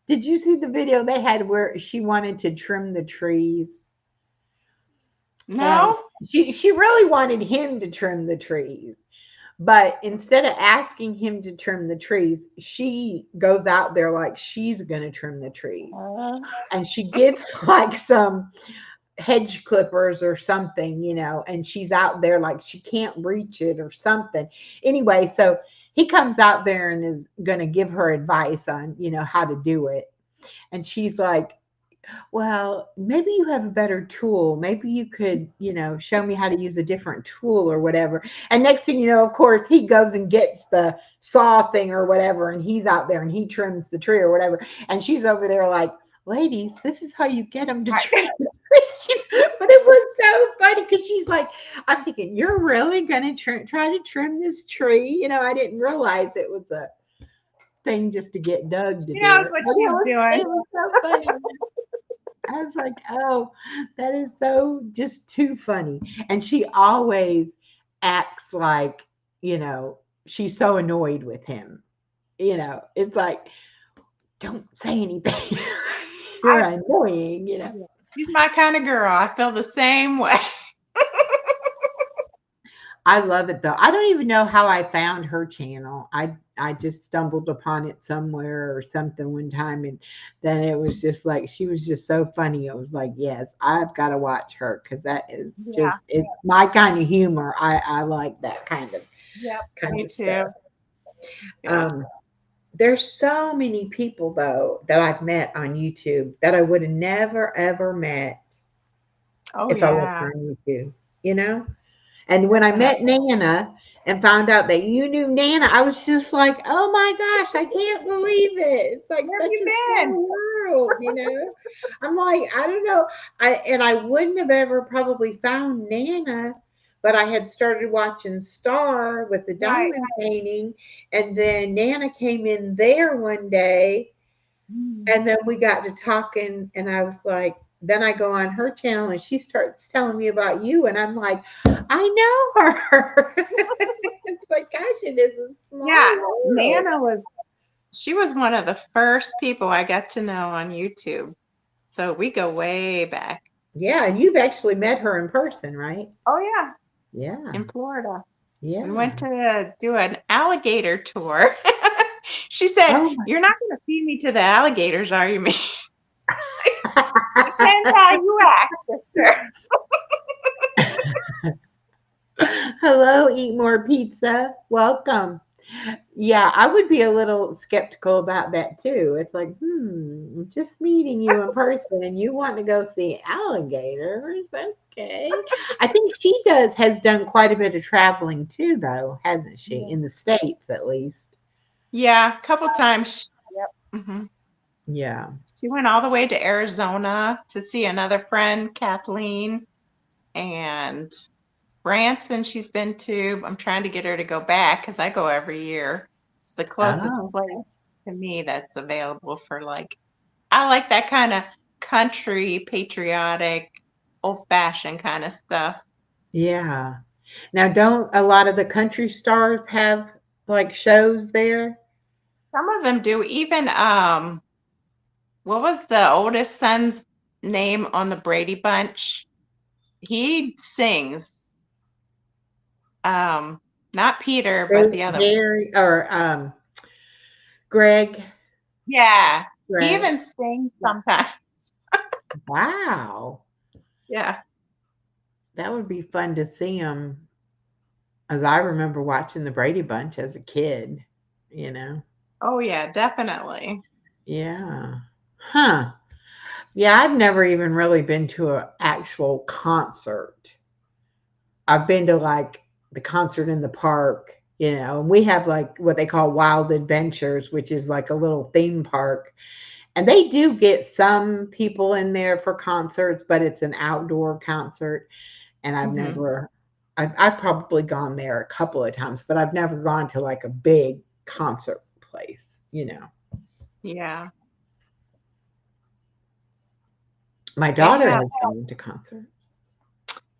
Speaker 1: Did you see the video they had where she wanted to trim the trees? And
Speaker 2: No?
Speaker 1: she really wanted him to trim the trees. But instead of asking him to trim the trees, she goes out there like she's going to trim the trees.
Speaker 2: Uh,
Speaker 1: And she gets like some hedge clippers or something, and she's out there like she can't reach it or something. Anyway, so he comes out there and is going to give her advice on, how to do it. And she's like, well, maybe you have a better tool. Maybe you could, show me how to use a different tool or whatever. And next thing you know, of course, he goes and gets the saw thing or whatever, and he's out there and he trims the tree or whatever. And she's over there like, ladies, this is how you get them to trim the tree. But it was so funny because she's like, I'm thinking, you're really going to try to trim this tree? I didn't realize it was a thing just to get Doug to
Speaker 2: she
Speaker 1: do
Speaker 2: knows
Speaker 1: it.
Speaker 2: what
Speaker 1: But
Speaker 2: she's
Speaker 1: it
Speaker 2: doing.
Speaker 1: was so funny. I was like, oh, that is so just too funny. And she always acts like, she's so annoyed with him. It's like, don't say anything. you're annoying.
Speaker 2: Yeah. She's my kind of girl. I feel the same way.
Speaker 1: I love it though. I don't even know how I found her channel. I just stumbled upon it somewhere or something one time, and then it was just like she was just so funny. It was like, yes, I've got to watch her because that is
Speaker 2: Yeah.
Speaker 1: just it's my kind of humor. I like that
Speaker 2: Yep.
Speaker 1: kind
Speaker 2: Me
Speaker 1: of
Speaker 2: too.
Speaker 1: stuff.
Speaker 2: Yeah.
Speaker 1: Um, there's so many people though that I've met on YouTube that I would have never ever met
Speaker 2: Oh
Speaker 1: if I wasn't
Speaker 2: yeah.
Speaker 1: on YouTube. You know. And when I met
Speaker 2: Definitely.
Speaker 1: Nana and found out that you knew Nana, I was just like, oh my gosh, I can't believe it. It's like
Speaker 2: Where have
Speaker 1: such
Speaker 2: you
Speaker 1: a
Speaker 2: been?
Speaker 1: small world. I'm like, I don't know. I wouldn't have ever probably found Nana, but I had started watching Star with the
Speaker 2: Right.
Speaker 1: diamond painting, and then Nana came in there one day
Speaker 2: Mm.
Speaker 1: and then we got to talking, and I was like, then I go on her channel and she starts telling me about you, and I'm like, I know her. It's like, gosh, it is a
Speaker 2: Yeah.
Speaker 1: small world.
Speaker 2: Nana was she was one of the first people I got to know on YouTube. So we go way back.
Speaker 1: Yeah, and you've actually met her in person, right?
Speaker 2: Oh yeah.
Speaker 1: Yeah,
Speaker 2: In Florida. We went
Speaker 1: yeah.
Speaker 2: to do an alligator tour. She said,
Speaker 1: Oh
Speaker 2: "You're not going to feed me to the alligators, are you, me?"
Speaker 1: my.
Speaker 2: Depends how you act, sister.
Speaker 1: Hello, eat more pizza. Welcome. Yeah, I would be a little skeptical about that too. It's like, just meeting you in person and you want to go see alligators. Okay. I think she has done quite a bit of traveling too, though, hasn't she?
Speaker 2: Yeah.
Speaker 1: In the States, at least.
Speaker 2: Yeah, a couple times. Yep.
Speaker 1: Yeah.
Speaker 2: She went all the way to Arizona to see another friend, Kathleen, and Branson she's been to. I'm trying to get her to go back because I go every year. It's the closest
Speaker 1: Oh,
Speaker 2: place to me that's available for like, I like that kind of country, patriotic, old fashioned kind of stuff.
Speaker 1: yeah. Now, don't a lot of the country stars have like shows there?
Speaker 2: Some of them do. Even, what was the oldest son's name on the Brady Bunch? He sings. Um, Not Peter, but the other one.
Speaker 1: Gary or Greg.
Speaker 2: Yeah, he
Speaker 1: Greg.
Speaker 2: even sings sometimes.
Speaker 1: Wow.
Speaker 2: Yeah.
Speaker 1: That would be fun to see him, as I remember watching the Brady Bunch as a kid, you know?
Speaker 2: Oh yeah, definitely.
Speaker 1: Yeah. Huh. Yeah, I've never even really been to an actual concert. I've been to like the concert in the park, and we have like what they call Wild Adventures, which is like a little theme park. And they do get some people in there for concerts, but it's an outdoor concert. And
Speaker 2: Hmm.
Speaker 1: I've probably gone there a couple of times, but I've never gone to like a big concert place.
Speaker 2: Yeah.
Speaker 1: My
Speaker 2: They
Speaker 1: daughter
Speaker 2: have
Speaker 1: has gone to concerts.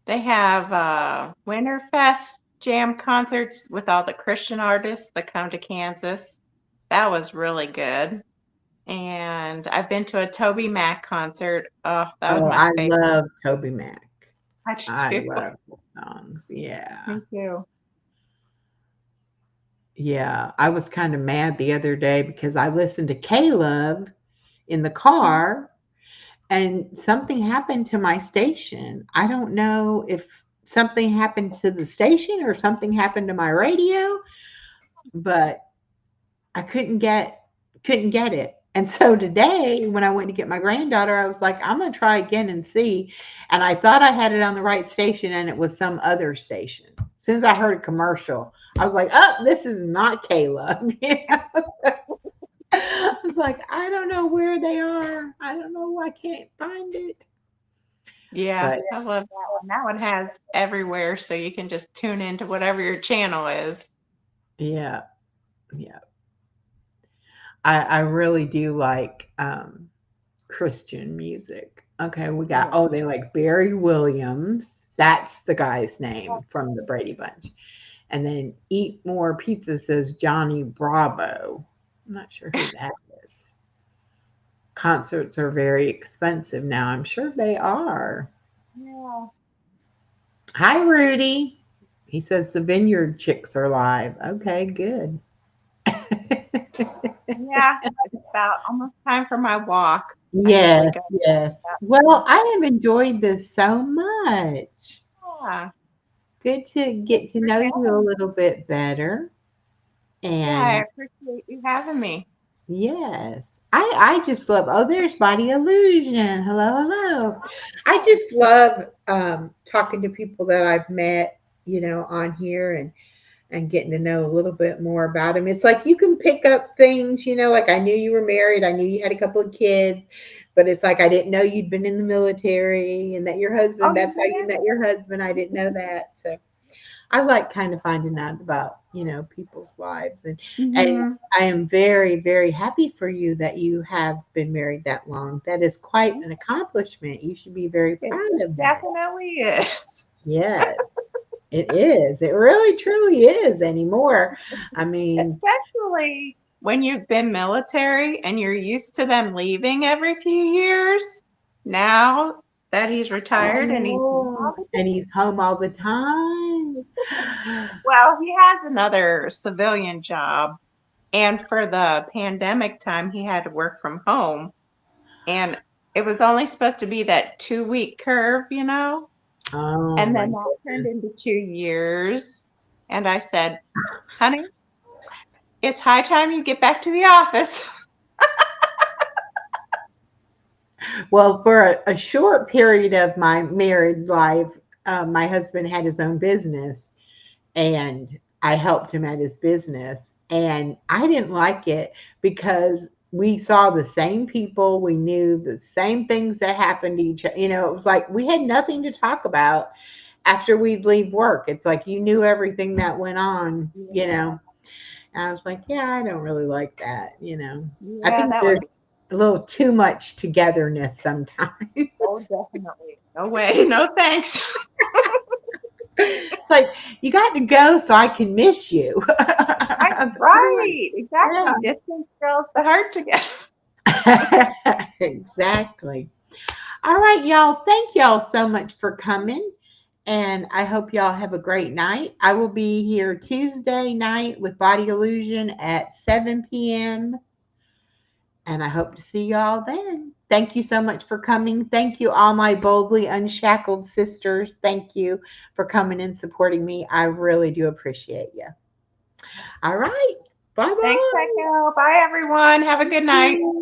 Speaker 2: they have Winterfest jam concerts with all the Christian artists that come to Kansas. That was really good. And I've been to a Toby Mac concert. Oh, that was
Speaker 1: Oh,
Speaker 2: my
Speaker 1: I
Speaker 2: favorite.
Speaker 1: love Toby Mac.
Speaker 2: I
Speaker 1: I
Speaker 2: do too.
Speaker 1: love his songs. Yeah.
Speaker 2: Me too.
Speaker 1: Yeah. I was kind of mad the other day because I listened to Caleb in the car and something happened to my station. I don't know if something happened to the station or something happened to my radio, but I couldn't get it. And so today, when I went to get my granddaughter, I was like, I'm gonna try again and see. And I thought I had it on the right station, and it was some other station. As soon as I heard a commercial, I was like, "Oh, this is not Caleb." I was like, I don't know where they are. I don't know. I can't find it.
Speaker 2: Yeah,
Speaker 1: But
Speaker 2: I love that one. That one has everywhere, so you can just tune into whatever your channel is.
Speaker 1: yeah, yeah, I really do like Christian music. Okay, we got
Speaker 2: Yeah.
Speaker 1: they like Barry Williams. That's the guy's name from the Brady Bunch. And then Eat More Pizza says Johnny Bravo. I'm not sure who that is. Concerts are very expensive now. I'm sure they are.
Speaker 2: Yeah.
Speaker 1: Hi, Rudy. He says the Vineyard Chicks are live. Okay, good.
Speaker 2: Yeah. It's about almost time for my walk. I usually
Speaker 1: Yes,
Speaker 2: go
Speaker 1: yes.
Speaker 2: about
Speaker 1: Well,
Speaker 2: 10.
Speaker 1: I have enjoyed this so much.
Speaker 2: Yeah.
Speaker 1: Good to
Speaker 2: Thanks
Speaker 1: get to
Speaker 2: for
Speaker 1: know you a
Speaker 2: having me.
Speaker 1: little bit better.
Speaker 2: Yeah, I
Speaker 1: And
Speaker 2: appreciate you having me.
Speaker 1: yes, I just love. Oh, there's Body Illusion. Hello, hello. I
Speaker 2: Hi.
Speaker 1: just love talking to people that I've met, on here and getting to know a little bit more about them. It's like you can pick up things, like I knew you were married, I knew you had a couple of kids, but it's like I didn't know you'd been in the military and that your
Speaker 2: Oh,
Speaker 1: husband,
Speaker 2: you
Speaker 1: that's how you
Speaker 2: didn't?
Speaker 1: met your husband. I didn't know that. So I like kind of finding out about, people's lives and
Speaker 2: Mm-hmm.
Speaker 1: I am very, very happy for you that you have been married that long. That is quite an accomplishment. You should be very
Speaker 2: It
Speaker 1: proud of that.
Speaker 2: definitely is.
Speaker 1: Yes, it is. It really truly is anymore. I mean,
Speaker 2: Especially when you've been military and you're used to them leaving every few years. Now that he's retired and he's home
Speaker 1: oh,
Speaker 2: all the
Speaker 1: and he's home all the time.
Speaker 2: well, he has another civilian job. And for the pandemic time, he had to work from home. And it was only supposed to be that 2-week curve,
Speaker 1: Oh
Speaker 2: And
Speaker 1: my
Speaker 2: then that turned
Speaker 1: goodness.
Speaker 2: into 2 years. And I said, honey, it's high time you get back to the office.
Speaker 1: Well, for a short period of my married life, my husband had his own business and I helped him at his business. And I didn't like it because we saw the same people, we knew the same things that happened to each other. It was like we had nothing to talk about after we'd leave work. It's like you knew everything that went on. And I was like, yeah, I don't really like that. I
Speaker 2: Yeah,
Speaker 1: think
Speaker 2: that would
Speaker 1: there's
Speaker 2: be.
Speaker 1: a little too much togetherness sometimes.
Speaker 2: Oh, definitely. No way. No thanks.
Speaker 1: It's like you got to go so I can miss you.
Speaker 2: Right, right. Exactly. Distance draws the heart together.
Speaker 1: Yeah, exactly. All right, y'all. Thank y'all so much for coming. And I hope y'all have a great night. I will be here Tuesday night with Body Illusion at 7 p.m. And I hope to see y'all then. Thank you so much for coming. Thank you, all my boldly unshackled sisters. Thank you for coming and supporting me. I really do appreciate you. All right. Bye
Speaker 2: Thanks,
Speaker 1: bye.
Speaker 2: Echo. Bye, everyone. Have a good night.